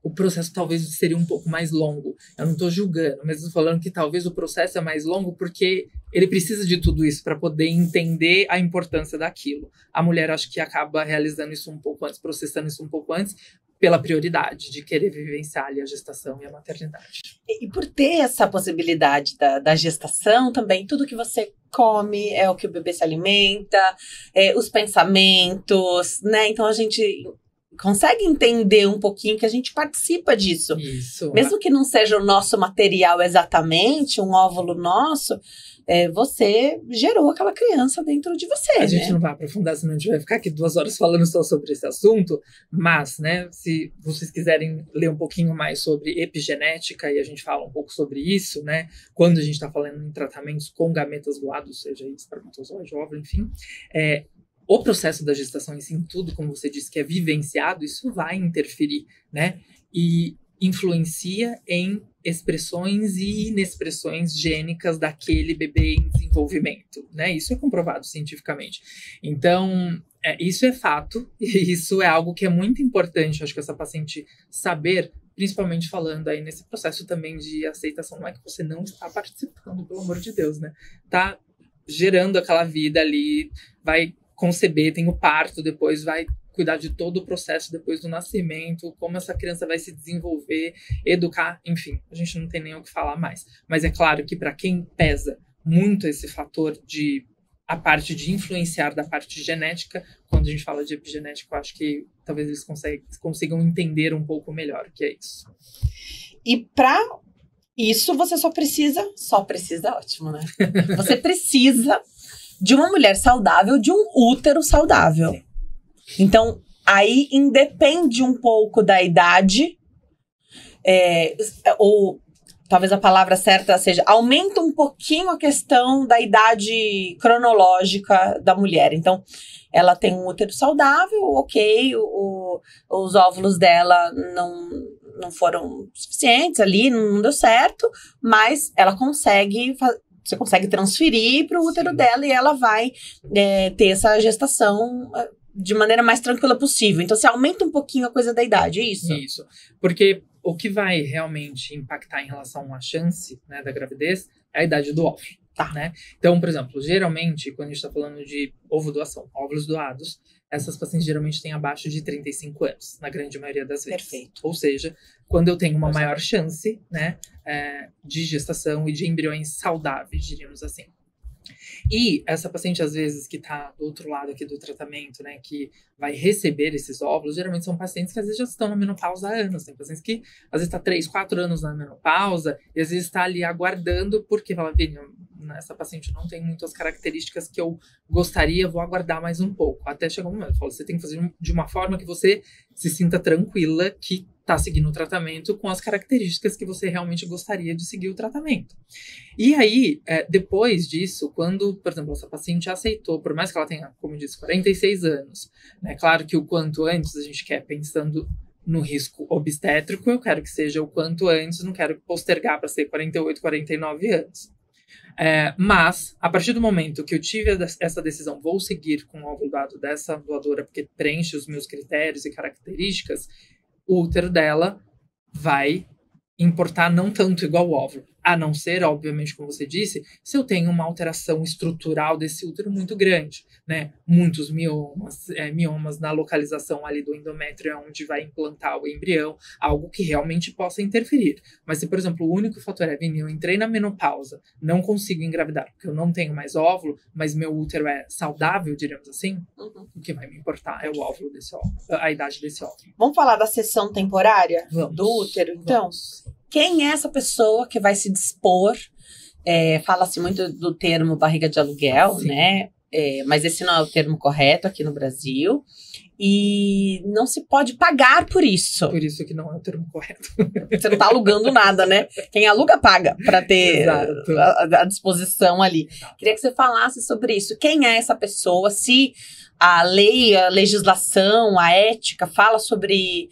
o processo talvez seria um pouco mais longo. Eu não estou julgando, mas estou falando que talvez o processo é mais longo porque ele precisa de tudo isso para poder entender a importância daquilo. A mulher acho que acaba realizando isso um pouco antes, processando isso um pouco antes, pela prioridade de querer vivenciar ali a gestação e a maternidade. E por ter essa possibilidade da gestação também, tudo que você come é o que o bebê se alimenta, os pensamentos, né? Então a gente consegue entender um pouquinho que a gente participa disso. Isso. Mesmo que não seja o nosso material exatamente, um óvulo nosso, você gerou aquela criança dentro de você, A gente não vai aprofundar, senão a gente vai ficar aqui 2 horas falando só sobre esse assunto, mas, né, se vocês quiserem ler um pouquinho mais sobre epigenética, e a gente fala um pouco sobre isso, né, quando a gente está falando em tratamentos com gametas doados, seja espermatozoide, óvulo, enfim, o processo da gestação em si, tudo, como você disse, que é vivenciado, isso vai interferir, né? E influencia em expressões e inexpressões gênicas daquele bebê em desenvolvimento, né? Isso é comprovado cientificamente. Então, isso é fato, e isso é algo que é muito importante, acho que essa paciente saber, principalmente falando aí nesse processo também de aceitação. Não é que você não está participando, pelo amor de Deus, né? Tá gerando aquela vida ali, vai conceber, tem o parto, depois vai cuidar de todo o processo depois do nascimento, como essa criança vai se desenvolver, educar, enfim, a gente não tem nem o que falar mais. Mas é claro que para quem pesa muito esse fator de a parte de influenciar da parte genética, quando a gente fala de epigenética, eu acho que talvez eles consigam entender um pouco melhor o que é isso. E para isso você só precisa, ótimo, né? Você precisa de uma mulher saudável, de um útero saudável. Sim. Então, aí independe um pouco da idade, ou talvez a palavra certa seja, aumenta um pouquinho a questão da idade cronológica da mulher. Então, ela tem um útero saudável, ok, os óvulos dela não foram suficientes ali, não deu certo, mas ela você consegue transferir para o útero dela e ela vai ter essa gestação de maneira mais tranquila possível. Então, você aumenta um pouquinho a coisa da idade, é isso? Isso. Porque o que vai realmente impactar em relação à chance, né, da gravidez é a idade do óvulo. Tá. Né? Então, por exemplo, geralmente, quando a gente está falando de ovo-doação, óvulos doados, essas pacientes geralmente têm abaixo de 35 anos, na grande maioria das vezes. Perfeito. Ou seja, quando eu tenho uma maior chance, né, de gestação e de embriões saudáveis, diríamos assim. E essa paciente, às vezes, que está do outro lado aqui do tratamento, né, que vai receber esses óvulos, geralmente são pacientes que às vezes já estão na menopausa há anos. Tem pacientes que às vezes está 3, 4 anos na menopausa e às vezes está ali aguardando porque fala, Vini, essa paciente não tem muitas características que eu gostaria, vou aguardar mais um pouco. Até chegar um momento, eu falo, você tem que fazer de uma forma que você se sinta tranquila que está seguindo o tratamento com as características que você realmente gostaria de seguir o tratamento. E aí, depois disso, quando, por exemplo, essa paciente aceitou, por mais que ela tenha, como eu disse, 46 anos, né, claro que o quanto antes a gente quer pensando no risco obstétrico, eu quero que seja o quanto antes, não quero postergar para ser 48, 49 anos. Mas, a partir do momento que eu tive essa decisão, vou seguir com o óvulo dado dessa doadora, porque preenche os meus critérios e características, o útero dela vai importar não tanto igual o óvulo. A não ser, obviamente, como você disse, se eu tenho uma alteração estrutural desse útero muito grande, né? Muitos miomas na localização ali do endométrio é onde vai implantar o embrião, algo que realmente possa interferir. Mas se, por exemplo, o único fator é, Vini, eu entrei na menopausa, não consigo engravidar, porque eu não tenho mais óvulo, mas meu útero é saudável, diríamos assim, o que vai me importar é o óvulo desse óvulo, a idade desse óvulo. Vamos falar da seção temporária do útero, então? Vamos. Quem é essa pessoa que vai se dispor? Fala-se muito do termo barriga de aluguel, sim, né? Mas esse não é o termo correto aqui no Brasil. E não se pode pagar por isso. Por isso que não é o termo correto. Você não está alugando nada, né? Quem aluga paga para ter a disposição ali. Queria que você falasse sobre isso. Quem é essa pessoa? Se a lei, a legislação, a ética fala sobre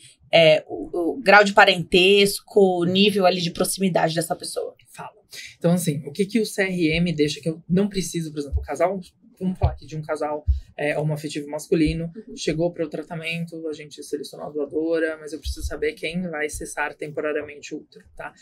o grau de parentesco, o nível ali de proximidade dessa pessoa. Fala. Então, assim, o que o CRM deixa que eu não preciso, por exemplo, o casal, vamos falar aqui de um casal homoafetivo masculino, chegou para o tratamento, a gente selecionou a doadora, mas eu preciso saber quem vai cessar temporariamente o útero, tá?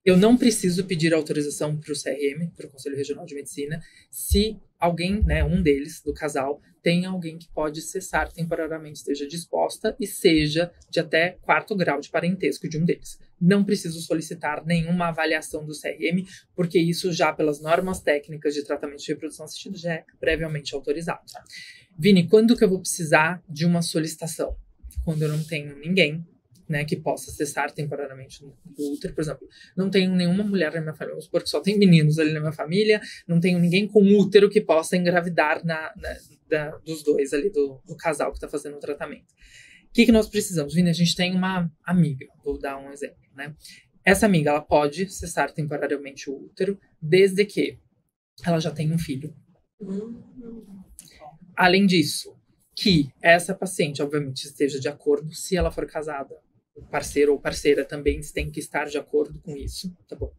Eu não preciso pedir autorização para o CRM, para o Conselho Regional de Medicina, se alguém, né, um deles, do casal, tem alguém que pode cessar temporariamente, esteja disposta e seja de até 4º grau de parentesco de um deles. Não preciso solicitar nenhuma avaliação do CRM, porque isso já, pelas normas técnicas de tratamento de reprodução assistida, já é previamente autorizado. Vini, quando que eu vou precisar de uma solicitação? Quando eu não tenho ninguém, né, que possa cessar temporariamente o útero, por exemplo. Não tenho nenhuma mulher na minha família, vamos supor que só tem meninos ali na minha família, não tenho ninguém com útero que possa engravidar dos dois ali, do casal que está fazendo o tratamento. O que nós precisamos? Vini, a gente tem uma amiga, vou dar um exemplo, né? Essa amiga, ela pode cessar temporariamente o útero, desde que ela já tenha um filho. Além disso, que essa paciente, obviamente, esteja de acordo, se ela for casada, o parceiro ou parceira também tem que estar de acordo com isso, tá bom?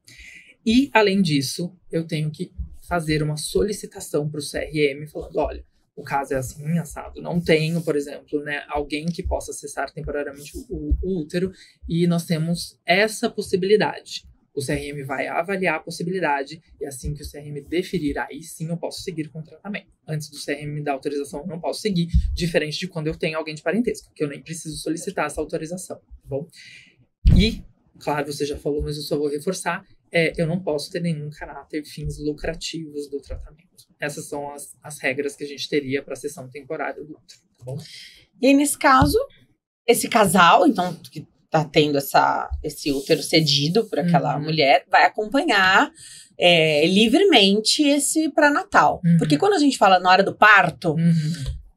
E, além disso, eu tenho que fazer uma solicitação para o CRM, falando, olha, o caso é assim, assado. Não tenho, por exemplo, né, alguém que possa cessar temporariamente o útero e nós temos essa possibilidade. O CRM vai avaliar a possibilidade e assim que o CRM definir, aí sim eu posso seguir com o tratamento. Antes do CRM me dar autorização, eu não posso seguir, diferente de quando eu tenho alguém de parentesco, que eu nem preciso solicitar essa autorização, tá bom? E, claro, você já falou, mas eu só vou reforçar, eu não posso ter nenhum caráter, fins lucrativos do tratamento. Essas são as regras que a gente teria para a sessão temporária do útero, tá bom? E aí, nesse caso, esse casal, então, que tá tendo esse útero cedido por aquela mulher, vai acompanhar livremente esse pré-natal. Porque quando a gente fala na hora do parto,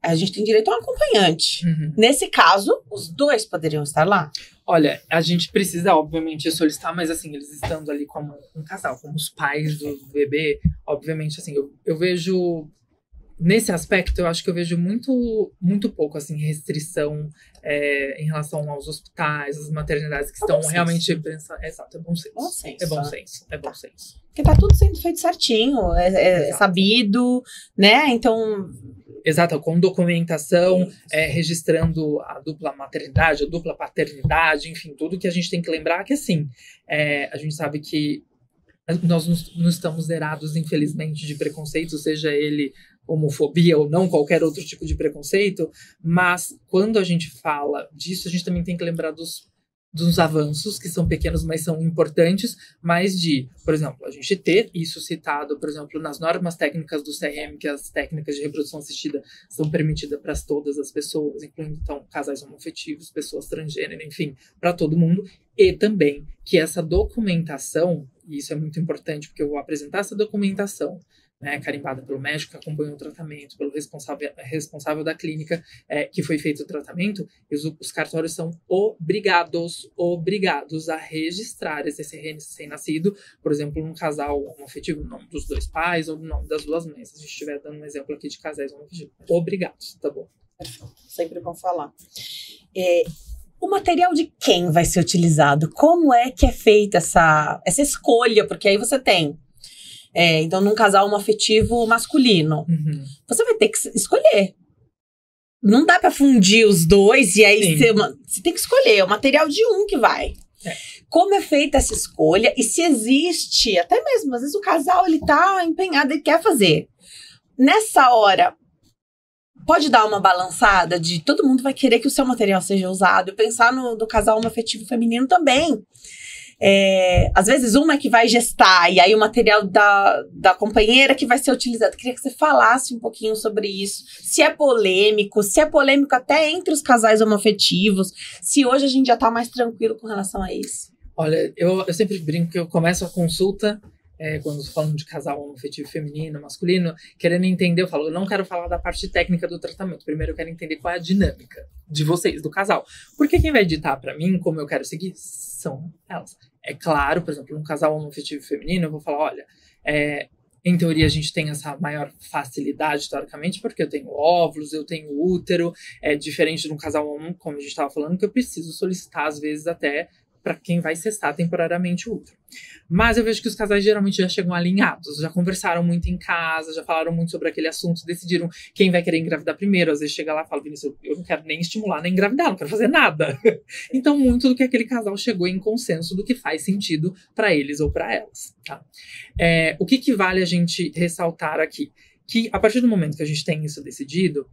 a gente tem direito a um acompanhante. Nesse caso, os dois poderiam estar lá? Olha, a gente precisa, obviamente, solicitar, mas assim, eles estando ali como um casal, como os pais do bebê, obviamente, assim, eu vejo... Nesse aspecto, eu acho que eu vejo muito, muito pouco, assim, restrição em relação aos hospitais, às maternidades que estão realmente pensando... Exato, é bom senso. Bom senso. É bom senso, é bom senso. Porque tá tudo sendo feito certinho, sabido, né? Então, Exato, com documentação, registrando a dupla maternidade, a dupla paternidade, enfim, tudo que a gente tem que lembrar que, assim, a gente sabe que nós não estamos zerados, infelizmente, de preconceito, seja ele homofobia ou não, qualquer outro tipo de preconceito, mas quando a gente fala disso, a gente também tem que lembrar dos avanços, que são pequenos, mas são importantes, mas por exemplo, a gente ter isso citado, por exemplo, nas normas técnicas do CRM, que as técnicas de reprodução assistida são permitidas para todas as pessoas, incluindo, então, casais homoafetivos, pessoas transgênero, enfim, para todo mundo, e também que essa documentação, e isso é muito importante, porque eu vou apresentar essa documentação, né, carimbada pelo médico que acompanhou o tratamento, pelo responsável da clínica que foi feito o tratamento, os cartórios são obrigados a registrar esse recém-nascido, por exemplo, um casal homoafetivo, o nome dos dois pais ou o nome das duas mães. Se a gente estiver dando um exemplo aqui de casais homoafetivos. Obrigados, tá bom? Perfeito, sempre bom falar. O material de quem vai ser utilizado? Como é que é feita essa escolha? Porque aí você tem então, num casal homoafetivo masculino, você vai ter que escolher. Não dá pra fundir os dois e aí você tem que escolher. É o material de um que vai. Como é feita essa escolha e se existe, até mesmo, às vezes o casal ele tá empenhado, ele quer fazer. Nessa hora, pode dar uma balançada de todo mundo vai querer que o seu material seja usado. E pensar do casal homoafetivo feminino também. Às vezes uma é que vai gestar e aí o material da companheira que vai ser utilizado. Queria que você falasse um pouquinho sobre isso, se é polêmico até entre os casais homoafetivos, se hoje a gente já tá mais tranquilo com relação a isso. Olha, eu sempre brinco que eu começo a consulta quando estou falando de casal homoafetivo feminino, masculino, querendo entender, eu falo, eu não quero falar da parte técnica do tratamento, primeiro eu quero entender qual é a dinâmica de vocês, do casal, porque quem vai ditar para mim como eu quero seguir são elas. É claro, por exemplo, um casal homoafetivo feminino, eu vou falar, olha, em teoria a gente tem essa maior facilidade, teoricamente, porque eu tenho óvulos, eu tenho útero, diferente de um casal homo, como a gente estava falando, que eu preciso solicitar, às vezes, até para quem vai cessar temporariamente o útero. Mas eu vejo que os casais geralmente já chegam alinhados, já conversaram muito em casa, já falaram muito sobre aquele assunto, decidiram quem vai querer engravidar primeiro. Às vezes chega lá e fala, Vinícius, eu não quero nem estimular, nem engravidar, não quero fazer nada. Então, muito do que aquele casal chegou em consenso do que faz sentido para eles ou para elas. Tá? O que vale a gente ressaltar aqui? Que a partir do momento que a gente tem isso decidido,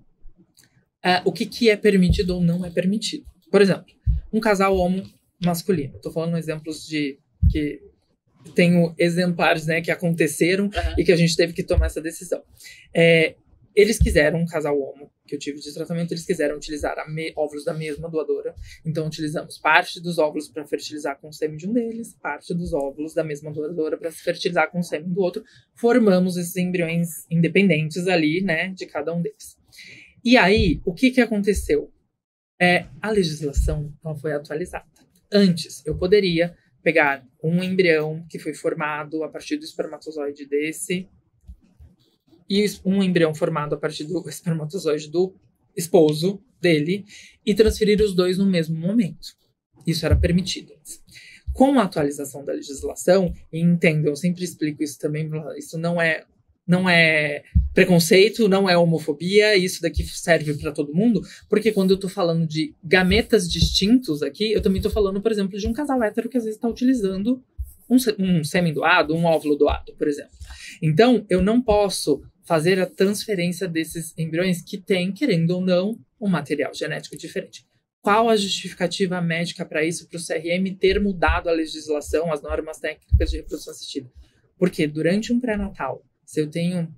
o que é permitido ou não é permitido. Por exemplo, um casal homo masculino. Estou falando exemplos que tenho exemplares, né, que aconteceram e que a gente teve que tomar essa decisão. Eles quiseram, um casal homo que eu tive de tratamento, eles quiseram utilizar óvulos da mesma doadora. Então, utilizamos parte dos óvulos para fertilizar com o sêmen de um deles, parte dos óvulos da mesma doadora para se fertilizar com o sêmen do outro. Formamos esses embriões independentes ali, né, de cada um deles. E aí, o que aconteceu? A legislação não foi atualizada. Antes, eu poderia pegar um embrião que foi formado a partir do espermatozoide desse e um embrião formado a partir do espermatozoide do esposo dele e transferir os dois no mesmo momento. Isso era permitido. Com a atualização da legislação, e entendo, eu sempre explico isso também, isso não é preconceito, não é homofobia, isso daqui serve para todo mundo, porque quando eu tô falando de gametas distintos aqui, eu também tô falando, por exemplo, de um casal hétero que às vezes está utilizando um sêmen doado, um óvulo doado, por exemplo. Então, eu não posso fazer a transferência desses embriões que têm, querendo ou não, um material genético diferente. Qual a justificativa médica para isso, para o CRM ter mudado a legislação, as normas técnicas de reprodução assistida? Porque durante um pré-natal, se eu tenho,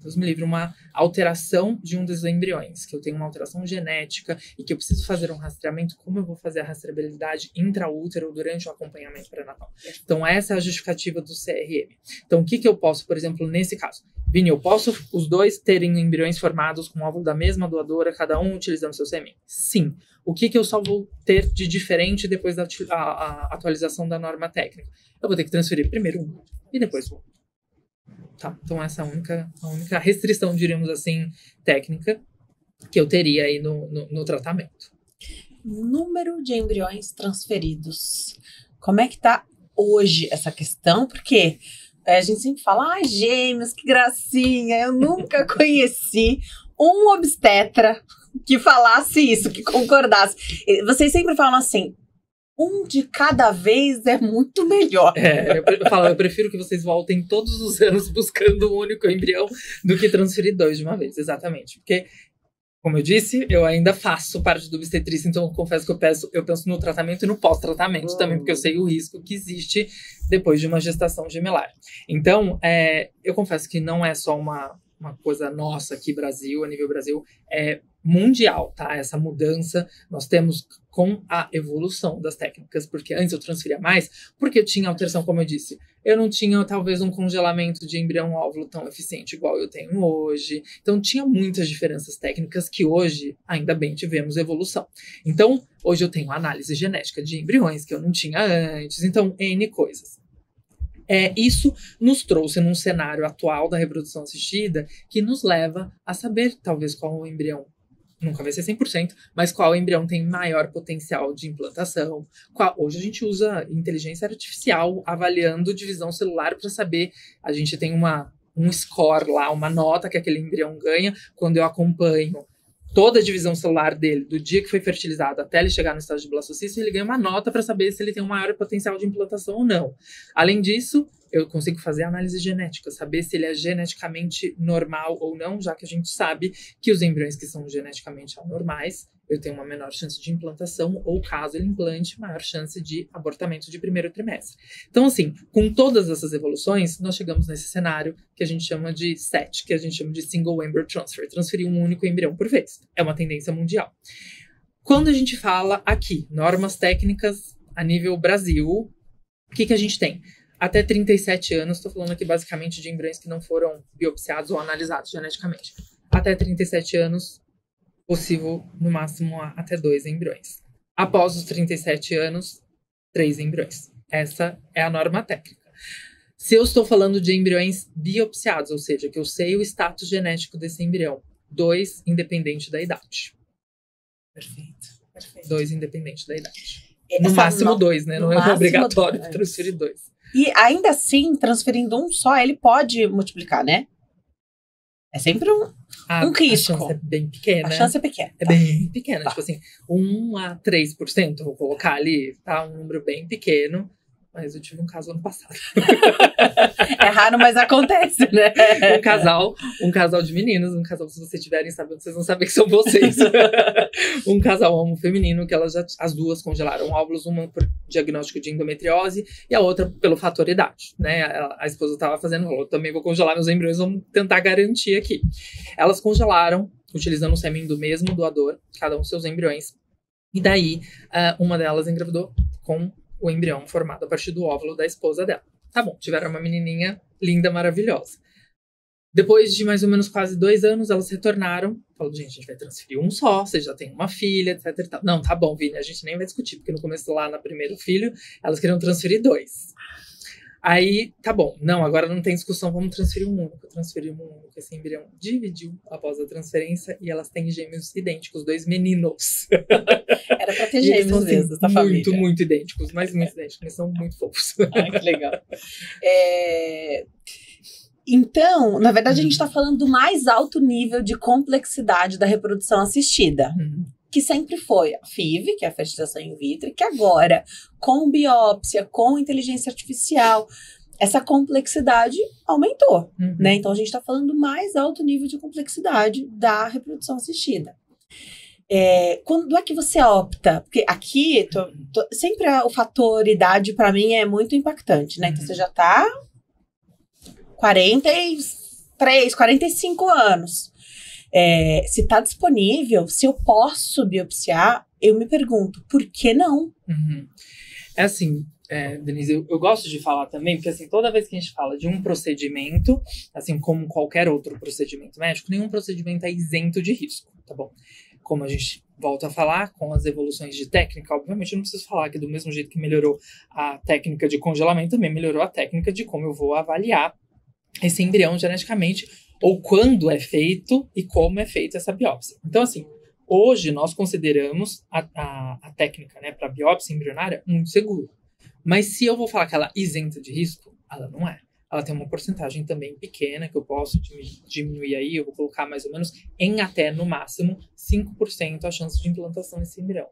Deus me livre, uma alteração de um dos embriões, que eu tenho uma alteração genética e que eu preciso fazer um rastreamento, como eu vou fazer a rastreabilidade intraútero durante o acompanhamento pré-natal? Então, essa é a justificativa do CRM. Então, o que eu posso, por exemplo, nesse caso? Vini, eu posso os dois terem embriões formados com óvulo da mesma doadora, cada um utilizando seu sêmen? Sim. O que eu só vou ter de diferente depois da atualização da norma técnica? Eu vou ter que transferir primeiro um e depois o outro. Tá, então essa é a única restrição, diríamos assim, técnica que eu teria aí no tratamento. Número de embriões transferidos. Como é que tá hoje essa questão? Porque a gente sempre fala, gêmeos, que gracinha, eu nunca conheci. um obstetra que falasse isso, que concordasse. Vocês sempre falam assim, um de cada vez é muito melhor. Eu prefiro que vocês voltem todos os anos buscando um único embrião do que transferir 2 de uma vez, exatamente. Porque, como eu disse, eu ainda faço parte do obstetrícia, então eu confesso que eu penso no tratamento e no pós-tratamento também, porque eu sei o risco que existe depois de uma gestação gemelar. Então, eu confesso que não é só uma coisa nossa aqui, Brasil, a nível Brasil, é mundial, tá? Essa mudança nós temos com a evolução das técnicas, porque antes eu transferia mais, porque eu tinha alteração, como eu disse. Eu não tinha, talvez, um congelamento de embrião-óvulo tão eficiente igual eu tenho hoje. Então, tinha muitas diferenças técnicas que hoje, ainda bem, tivemos evolução. Então, hoje eu tenho análise genética de embriões que eu não tinha antes. Então, N coisas. Isso nos trouxe num cenário atual da reprodução assistida que nos leva a saber, talvez, qual o embrião, nunca vai ser 100%, mas qual embrião tem maior potencial de implantação. Hoje a gente usa inteligência artificial avaliando divisão celular para saber, a gente tem um score lá, uma nota que aquele embrião ganha quando eu acompanho toda a divisão celular dele, do dia que foi fertilizado até ele chegar no estágio de blastocisto, ele ganha uma nota para saber se ele tem um maior potencial de implantação ou não. Além disso, eu consigo fazer análise genética, saber se ele é geneticamente normal ou não, já que a gente sabe que os embriões que são geneticamente anormais, eu tenho uma menor chance de implantação, ou caso ele implante, maior chance de abortamento de primeiro trimestre. Então, assim, com todas essas evoluções, nós chegamos nesse cenário que a gente chama de SET, que a gente chama de Single Embryo Transfer, transferir um único embrião por vez. É uma tendência mundial. Quando a gente fala aqui, normas técnicas a nível Brasil, o que a gente tem? Até 37 anos, estou falando aqui basicamente de embriões que não foram biopsiados ou analisados geneticamente. Até 37 anos, possível, no máximo, até 2 embriões. Após os 37 anos, 3 embriões. Essa é a norma técnica. Se eu estou falando de embriões biopsiados, ou seja, que eu sei o status genético desse embrião, 2 independente da idade. Perfeito. 2 independente da idade. No máximo 2, né? Não é obrigatório transferir 2. E ainda assim, transferindo um só, ele pode multiplicar, né? É sempre um risco. A chance é bem pequena. A chance é pequena. É bem pequena. Tá. Tipo assim, 1 a 3%, vou colocar ali, tá? Um número bem pequeno. Mas eu tive um caso ano passado. É raro, mas acontece, né? Um casal de meninos, se vocês estiverem sabendo, vocês vão saber que são vocês. Um casal homo-feminino, que as duas congelaram óvulos, uma por diagnóstico de endometriose e a outra pelo fator idade, né? A esposa estava fazendo, eu também vou congelar meus embriões, vamos tentar garantir aqui. Elas congelaram, utilizando o sêmen do mesmo doador, cada um seus embriões. E daí, uma delas engravidou com o embrião formado a partir do óvulo da esposa dela. Tá bom, tiveram uma menininha linda, maravilhosa. Depois de mais ou menos quase 2 anos, elas retornaram. Falaram, gente, a gente vai transferir um só, você já tem uma filha, etc e tal. Não, tá bom, Vini, a gente nem vai discutir, porque no começo lá, no primeiro filho, elas queriam transferir 2. Aí, tá bom, não, agora não tem discussão, vamos transferir um único. Transferimos um único, esse embrião dividiu após a transferência e elas têm gêmeos idênticos, 2 meninos. Era pra ter gêmeos mesmo, essa família. Muito idênticos, mas muito idênticos, mas são muito fofos. Ai, que legal. Então, na verdade, a gente tá falando do mais alto nível de complexidade da reprodução assistida. Que sempre foi a FIV, que é a fertilização in vitro, que agora, com biópsia, com inteligência artificial, essa complexidade aumentou, né? Então, a gente está falando do mais alto nível de complexidade da reprodução assistida. Quando é que você opta? Porque aqui, sempre o fator idade, para mim, é muito impactante, né? Então, você já está 43, 45 anos. Se está disponível, se eu posso biopsiar, eu me pergunto, por que não? É assim, Denise, eu gosto de falar também, porque assim, toda vez que a gente fala de um procedimento, assim como qualquer outro procedimento médico, nenhum procedimento é isento de risco, tá bom? Como a gente volta a falar, com as evoluções de técnica, obviamente eu não preciso falar que do mesmo jeito que melhorou a técnica de congelamento, também melhorou a técnica de como eu vou avaliar esse embrião geneticamente, ou quando é feito e como é feita essa biópsia. Então, assim, hoje nós consideramos a técnica, né, para biópsia embrionária muito segura. Mas se eu vou falar que ela é isenta de risco, ela não é. ela tem uma porcentagem também pequena, que eu posso diminuir aí, eu vou colocar mais ou menos em até, no máximo, 5% a chance de implantação desse embrião.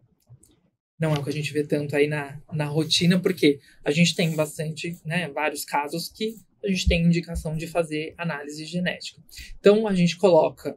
Não é o que a gente vê tanto aí na rotina, porque a gente tem bastante, né, vários casos que a gente tem indicação de fazer análise genética. Então, a gente coloca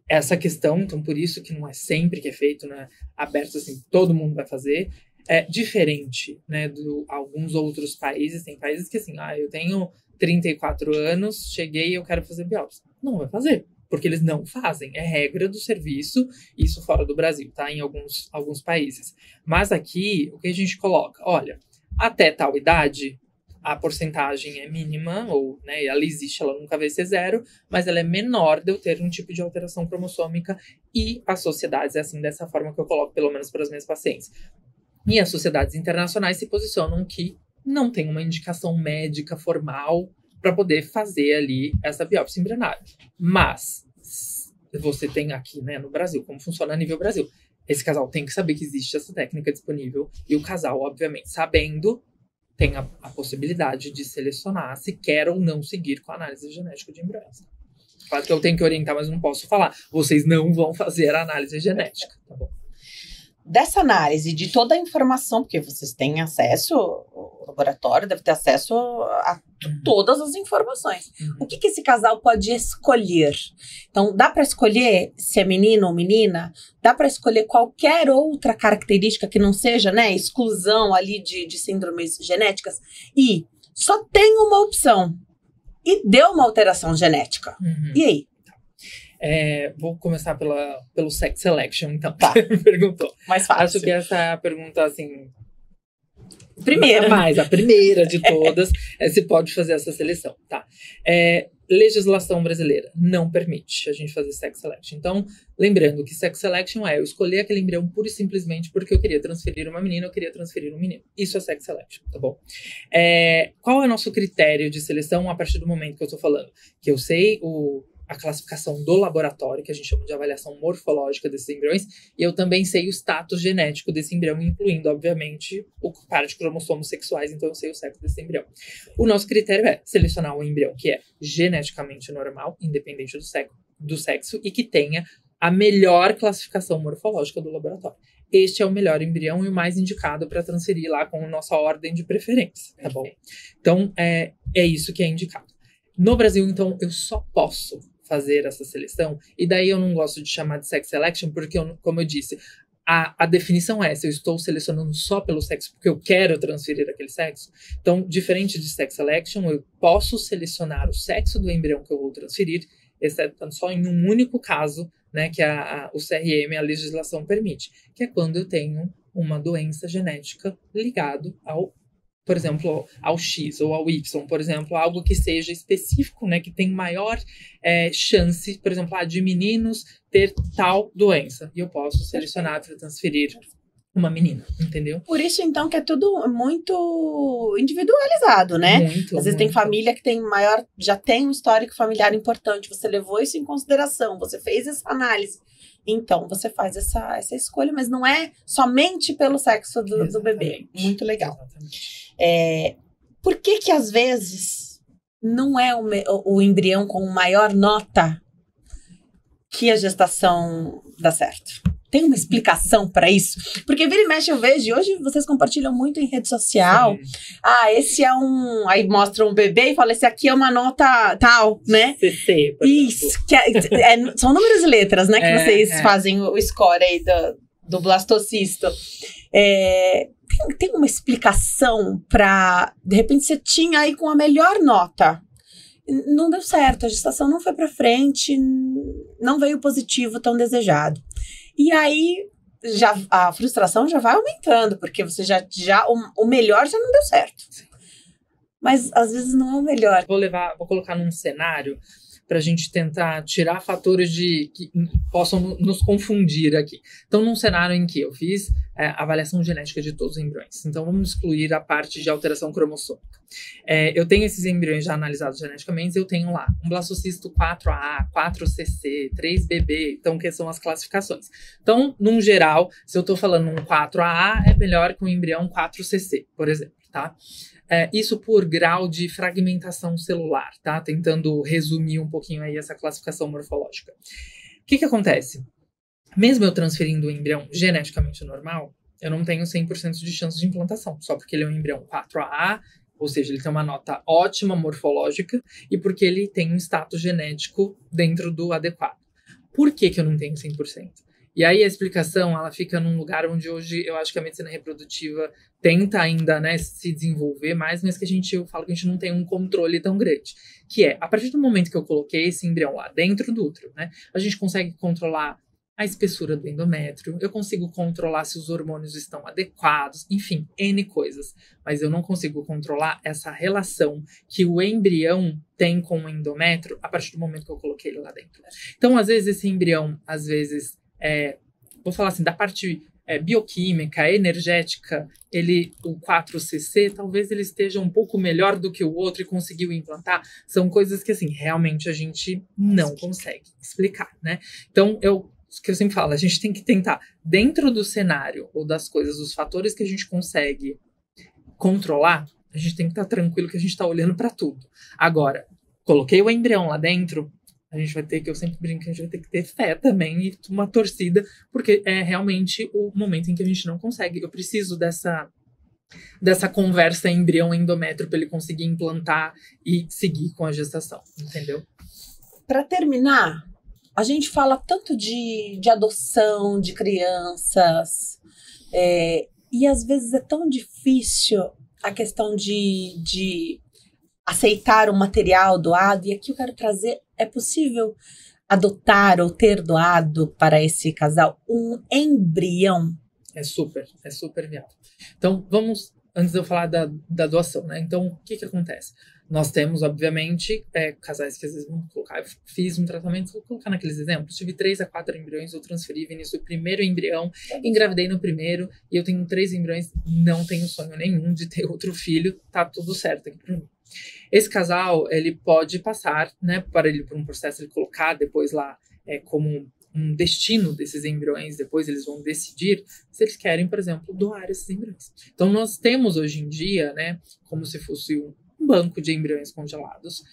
essa questão, então por isso que não é sempre que é feito, né, aberto assim, todo mundo vai fazer. É diferente, né, de alguns outros países. Tem países que assim, eu tenho 34 anos, cheguei e eu quero fazer biópsia. Não vai fazer. Porque eles não fazem, é regra do serviço, isso fora do Brasil, tá? Em alguns países. Mas aqui, o que a gente coloca? Olha, até tal idade, a porcentagem é mínima, ou, né, ela existe, ela nunca vai ser zero, mas ela é menor de eu ter um tipo de alteração cromossômica, e as sociedades, é assim, dessa forma que eu coloco, pelo menos para as minhas pacientes. E as sociedades internacionais se posicionam que não tem uma indicação médica formal para poder fazer ali essa biópsia embrionária. Mas você tem aqui, né, no Brasil, como funciona a nível Brasil. Esse casal tem que saber que existe essa técnica disponível e o casal, obviamente, sabendo, tem a possibilidade de selecionar se quer ou não seguir com a análise genética de embriões. Claro que eu tenho que orientar, mas não posso falar. Vocês não vão fazer a análise genética, tá bom? Dessa análise, de toda a informação, porque vocês têm acesso, o laboratório deve ter acesso a todas as informações. O que esse casal pode escolher? Então, dá para escolher se é menino ou menina? Dá para escolher qualquer outra característica que não seja, né, exclusão ali de síndromes genéticas? E só tem uma opção. E deu uma alteração genética. E aí? Vou começar pelo sex selection, então. Tá. Perguntou. Mais fácil. Acho que essa é a pergunta, assim... Primeira. A primeira de todas é se pode fazer essa seleção, tá? Legislação brasileira não permite a gente fazer sex selection. Então, lembrando que sex selection é eu escolher aquele embrião pura e simplesmente porque eu queria transferir uma menina, eu queria transferir um menino. Isso é sex selection, tá bom? Qual é o nosso critério de seleção a partir do momento que eu tô falando? Que eu sei a classificação do laboratório, que a gente chama de avaliação morfológica desses embriões, e eu também sei o status genético desse embrião, incluindo, obviamente, o par de cromossomos sexuais, então eu sei o sexo desse embrião. O nosso critério é selecionar um embrião que é geneticamente normal, independente do sexo, e que tenha a melhor classificação morfológica do laboratório. Este é o melhor embrião e o mais indicado para transferir lá com a nossa ordem de preferência, tá bom? Então, é isso que é indicado. No Brasil, então, eu só posso fazer essa seleção, e daí eu não gosto de chamar de sex selection, porque, como eu disse, a definição é se eu estou selecionando só pelo sexo porque eu quero transferir aquele sexo. Então, diferente de sex selection, eu posso selecionar o sexo do embrião que eu vou transferir, exceto só em um único caso, né, que o CRM, a legislação permite, que é quando eu tenho uma doença genética ligado por exemplo, ao X ou ao Y, por exemplo, algo que seja específico, né, que tem maior chance, por exemplo, de meninos ter tal doença. E eu posso selecionar para transferir uma menina, entendeu? Por isso, então, que é tudo muito individualizado, né? Muito, às vezes tem família que já tem um histórico familiar importante, você levou isso em consideração, você fez essa análise. Então, você faz essa escolha, mas não é somente pelo sexo do bebê. Muito legal. Por que às vezes não é o embrião com maior nota que a gestação dá certo? Tem uma explicação para isso? Porque vira e mexe eu vejo, e hoje vocês compartilham muito em rede social. Sim. Esse é aí mostra um bebê e fala, esse aqui é uma nota tal, né? CC, por isso, são números e letras, né? Que vocês fazem o score aí do blastocisto. Tem uma explicação para, de repente, você tinha aí com a melhor nota. Não deu certo, a gestação não foi para frente, não veio positivo tão desejado. E aí, a frustração já vai aumentando, porque você o melhor já não deu certo. Mas, às vezes, não é o melhor. Vou colocar num cenário para a gente tentar tirar fatores que possam nos confundir aqui. Então, num cenário em que eu fiz avaliação genética de todos os embriões. Então, vamos excluir a parte de alteração cromossômica. Eu tenho esses embriões já analisados geneticamente, eu tenho lá um blastocisto 4A, 4CC, 3BB, então, que são as classificações. Então, num geral, se eu estou falando um 4AA, é melhor que um embrião 4CC, por exemplo. tá? Isso por grau de fragmentação celular, tá? Tentando resumir um pouquinho aí essa classificação morfológica. O que acontece? Mesmo eu transferindo o embrião geneticamente normal, eu não tenho 100% de chance de implantação, só porque ele é um embrião 4AA, ou seja, ele tem uma nota ótima morfológica e porque ele tem um status genético dentro do adequado. Por que eu não tenho 100%? E aí a explicação, ela fica num lugar onde hoje eu acho que a medicina reprodutiva tenta ainda, né, se desenvolver mais, mas que eu falo que a gente não tem um controle tão grande. Que é, a partir do momento que eu coloquei esse embrião lá dentro do útero, né, a gente consegue controlar a espessura do endométrio, eu consigo controlar se os hormônios estão adequados, enfim, N coisas. Mas eu não consigo controlar essa relação que o embrião tem com o endométrio a partir do momento que eu coloquei ele lá dentro. Então, às vezes, esse embrião, vou falar assim, da parte bioquímica, energética, o 4cc, talvez ele esteja um pouco melhor do que o outro e conseguiu implantar. São coisas que, assim, realmente a gente não consegue explicar, né? Então, que eu sempre falo, a gente tem que tentar, dentro do cenário ou das coisas, dos fatores que a gente consegue controlar, a gente tem que estar tranquilo que a gente está olhando para tudo. Agora, coloquei o embrião lá dentro, a gente vai ter que, eu sempre brinco, a gente vai ter que ter fé também e uma torcida, porque é realmente o momento em que a gente não consegue. Eu preciso dessa conversa embrião-endométrio para ele conseguir implantar e seguir com a gestação, entendeu? Para terminar, a gente fala tanto de adoção de crianças, e às vezes é tão difícil a questão de aceitar o material doado, e aqui eu quero trazer, é possível adotar ou ter doado para esse casal um embrião? É super viável. Então, antes de eu falar da doação, né? Então, o que acontece? Nós temos, obviamente, casais que às vezes vão colocar, eu fiz um tratamento, vou colocar naqueles exemplos, tive 3 a 4 embriões, eu transferi, Vinícius, o primeiro embrião, engravidei no primeiro, e eu tenho 3 embriões, não tenho sonho nenhum de ter outro filho, tá tudo certo aqui pra mim. Esse casal, ele pode passar, né, para ele por um processo, ele colocar depois lá como um destino desses embriões, depois eles vão decidir se eles querem, por exemplo, doar esses embriões. Então, nós temos hoje em dia, né, como se fosse um banco de embriões congelados,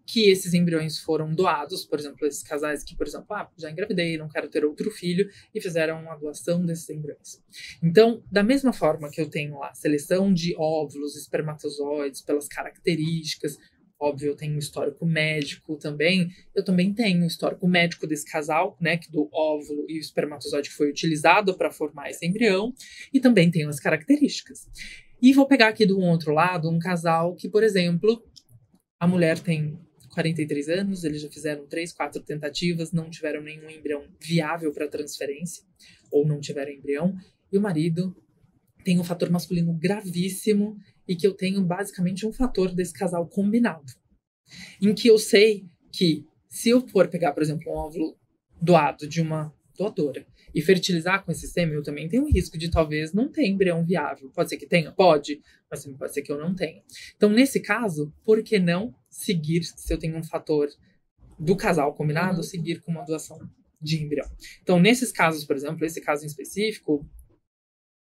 que esses embriões foram doados, por exemplo, esses casais que, por exemplo, já engravidei, não quero ter outro filho, e fizeram uma doação desses embriões. Então, da mesma forma que eu tenho lá seleção de óvulos, espermatozoides, pelas características, óbvio, eu tenho um histórico médico também, eu também tenho um histórico médico desse casal, né, do óvulo e o espermatozoide que foi utilizado para formar esse embrião, e também tenho as características. E vou pegar aqui do outro lado um casal que, por exemplo, a mulher tem 43 anos, eles já fizeram 3, 4 tentativas, não tiveram nenhum embrião viável para transferência, ou não tiveram embrião, e o marido tem um fator masculino gravíssimo e que eu tenho basicamente um fator desse casal combinado. Em que eu sei que se eu for pegar, por exemplo, um óvulo doado de uma doadora e fertilizar com esse sêmen, eu também tenho um risco de talvez não ter embrião viável. Pode ser que tenha? Pode, mas também pode ser que eu não tenha. Então, nesse caso, por que não seguir, se eu tenho um fator do casal combinado, seguir com uma doação de embrião? Então, nesses casos, por exemplo, esse caso em específico,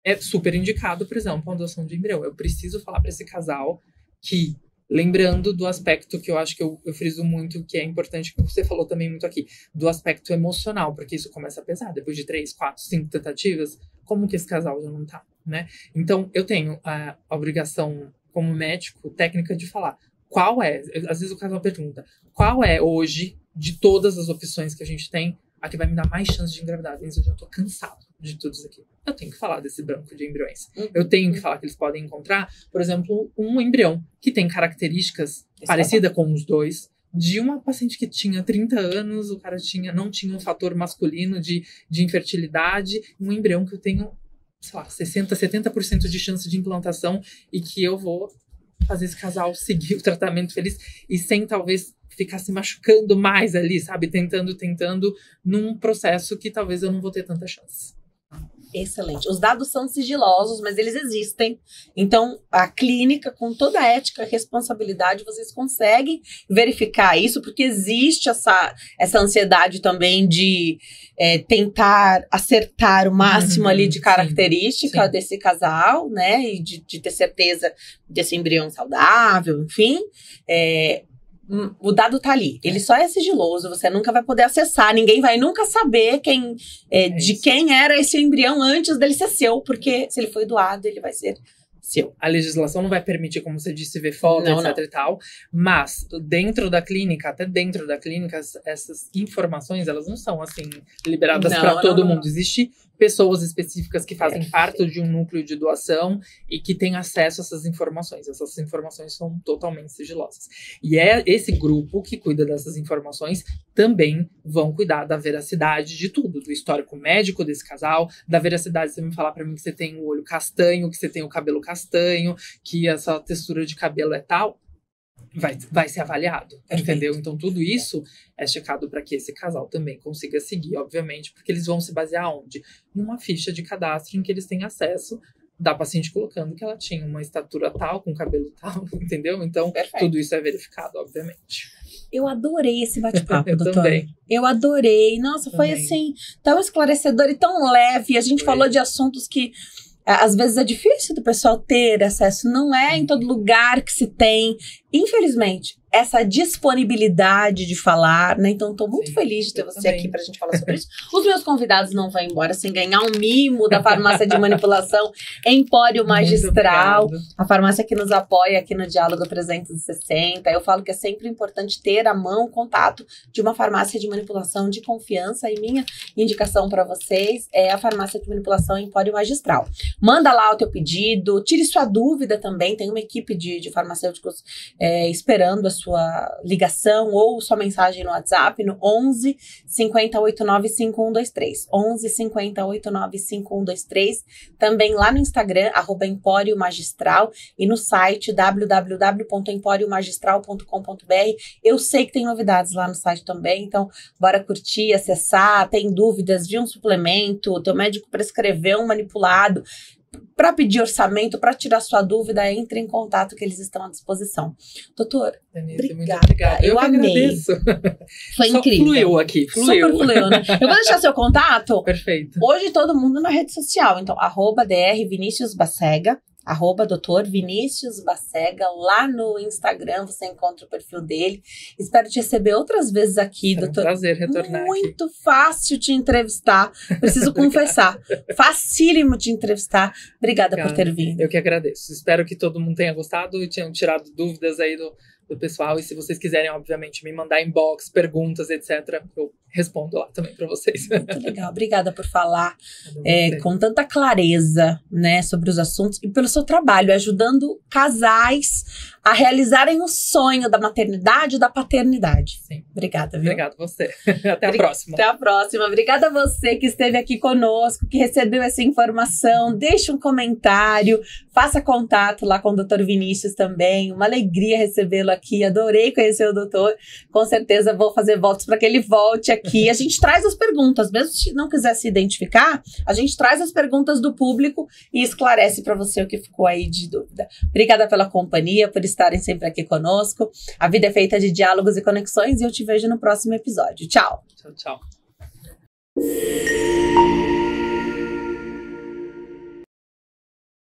é super indicado, por exemplo, uma doação de embrião. Eu preciso falar para esse casal que, lembrando do aspecto que eu acho que eu friso muito, que é importante, que você falou também muito aqui, do aspecto emocional, porque isso começa a pesar. Depois de 3, 4, 5 tentativas, como que esse casal já não tá, né? Então, eu tenho a obrigação, como médico, técnica, de falar qual é, às vezes o casal pergunta, qual é hoje, de todas as opções que a gente tem, a que vai me dar mais chance de engravidar? Mas eu já tô cansado de tudo isso aqui. Eu tenho que falar desse banco de embriões. Eu tenho que falar que eles podem encontrar, por exemplo, um embrião que tem características parecidas com os dois, de uma paciente que tinha 30 anos, o cara não tinha um fator masculino de infertilidade, um embrião que eu tenho, sei lá, 60%, 70% de chance de implantação e que eu vou fazer esse casal seguir o tratamento feliz e sem talvez ficar se machucando mais ali, sabe? Tentando, num processo que talvez eu não vou ter tanta chance. Excelente. Os dados são sigilosos, mas eles existem. Então, a clínica, com toda a ética e responsabilidade, vocês conseguem verificar isso, porque existe essa ansiedade também de tentar acertar o máximo ali de característica desse casal, né? E de ter certeza desse embrião saudável, enfim. O dado tá ali, ele só é sigiloso, você nunca vai poder acessar, ninguém vai nunca saber de quem era esse embrião antes dele ser seu, porque se ele foi doado, ele vai ser seu. A legislação não vai permitir, como você disse, ver foto, etc e tal, mas dentro da clínica, até dentro da clínica, essas informações, elas não são, assim, liberadas para todo mundo. Existem pessoas específicas que fazem parte de um núcleo de doação e que têm acesso a essas informações. Essas informações são totalmente sigilosas. E é esse grupo que cuida dessas informações também vão cuidar da veracidade de tudo, do histórico médico desse casal, da veracidade de você me falar pra mim que você tem o olho castanho, que você tem o cabelo castanho, que essa textura de cabelo é tal. Vai ser avaliado, entendeu? Então tudo isso é checado para que esse casal também consiga seguir, obviamente, porque eles vão se basear onde? Numa ficha de cadastro em que eles têm acesso da paciente colocando que ela tinha uma estatura tal, com cabelo tal, entendeu? Então tudo isso é verificado, obviamente. Eu adorei esse bate-papo, doutor. Também. Eu adorei. Nossa, foi assim, tão esclarecedor e tão leve. A gente falou de assuntos que às vezes é difícil do pessoal ter acesso. Não é em todo lugar que se tem. Infelizmente, essa disponibilidade de falar, né? Então, estou muito feliz de ter você aqui pra gente falar sobre isso. Os meus convidados não vão embora sem ganhar um mimo da farmácia de manipulação Empório Magistral. A farmácia que nos apoia aqui no Diálogo 360. Eu falo que é sempre importante ter à mão o contato de uma farmácia de manipulação de confiança. E minha indicação para vocês é a farmácia de manipulação Empório Magistral. Manda lá o teu pedido, tire sua dúvida também. Tem uma equipe de farmacêuticos esperando a sua ligação ou sua mensagem no WhatsApp no 11 50 89 5123. 11 50 89 5123. Também lá no Instagram, @Empório Magistral, e no site www.emporiomagistral.com.br. Eu sei que tem novidades lá no site também, então bora curtir, acessar. Tem dúvidas de um suplemento, o teu médico prescreveu um manipulado, para pedir orçamento, para tirar sua dúvida, entre em contato que eles estão à disposição. Doutor, Denise, obrigada. Eu amei. Agradeço. Foi incrível. Fluiu aqui, Super fluiu, né? Eu vou deixar seu contato. Perfeito. Hoje todo mundo na rede social, então @Dr. Vinícius Bacega, @Dr. Vinícius Bacega, lá no Instagram você encontra o perfil dele. Espero te receber outras vezes aqui, doutor. É um prazer retornar Muito fácil te entrevistar, preciso confessar. Facílimo te entrevistar. Obrigada por ter vindo. Eu que agradeço. Espero que todo mundo tenha gostado e tenham tirado dúvidas aí do pessoal. E se vocês quiserem, obviamente, me mandar inbox, perguntas, etc., eu respondo lá também para vocês. Muito legal. Obrigada por falar com tanta clareza, né, sobre os assuntos e pelo seu trabalho, ajudando casais a realizarem o sonho da maternidade e da paternidade. Sim. Obrigada, viu? Obrigado você. Até a próxima. Até a próxima. Obrigada a você que esteve aqui conosco, que recebeu essa informação. Deixe um comentário, faça contato lá com o Dr. Vinícius também. Uma alegria recebê-lo aqui. Adorei conhecer o doutor. Com certeza vou fazer votos para que ele volte aqui. A gente traz as perguntas, mesmo se não quiser se identificar, a gente traz as perguntas do público e esclarece para você o que ficou aí de dúvida. Obrigada pela companhia, por estarem sempre aqui conosco. A vida é feita de diálogos e conexões e eu te vejo no próximo episódio. Tchau. Tchau, tchau.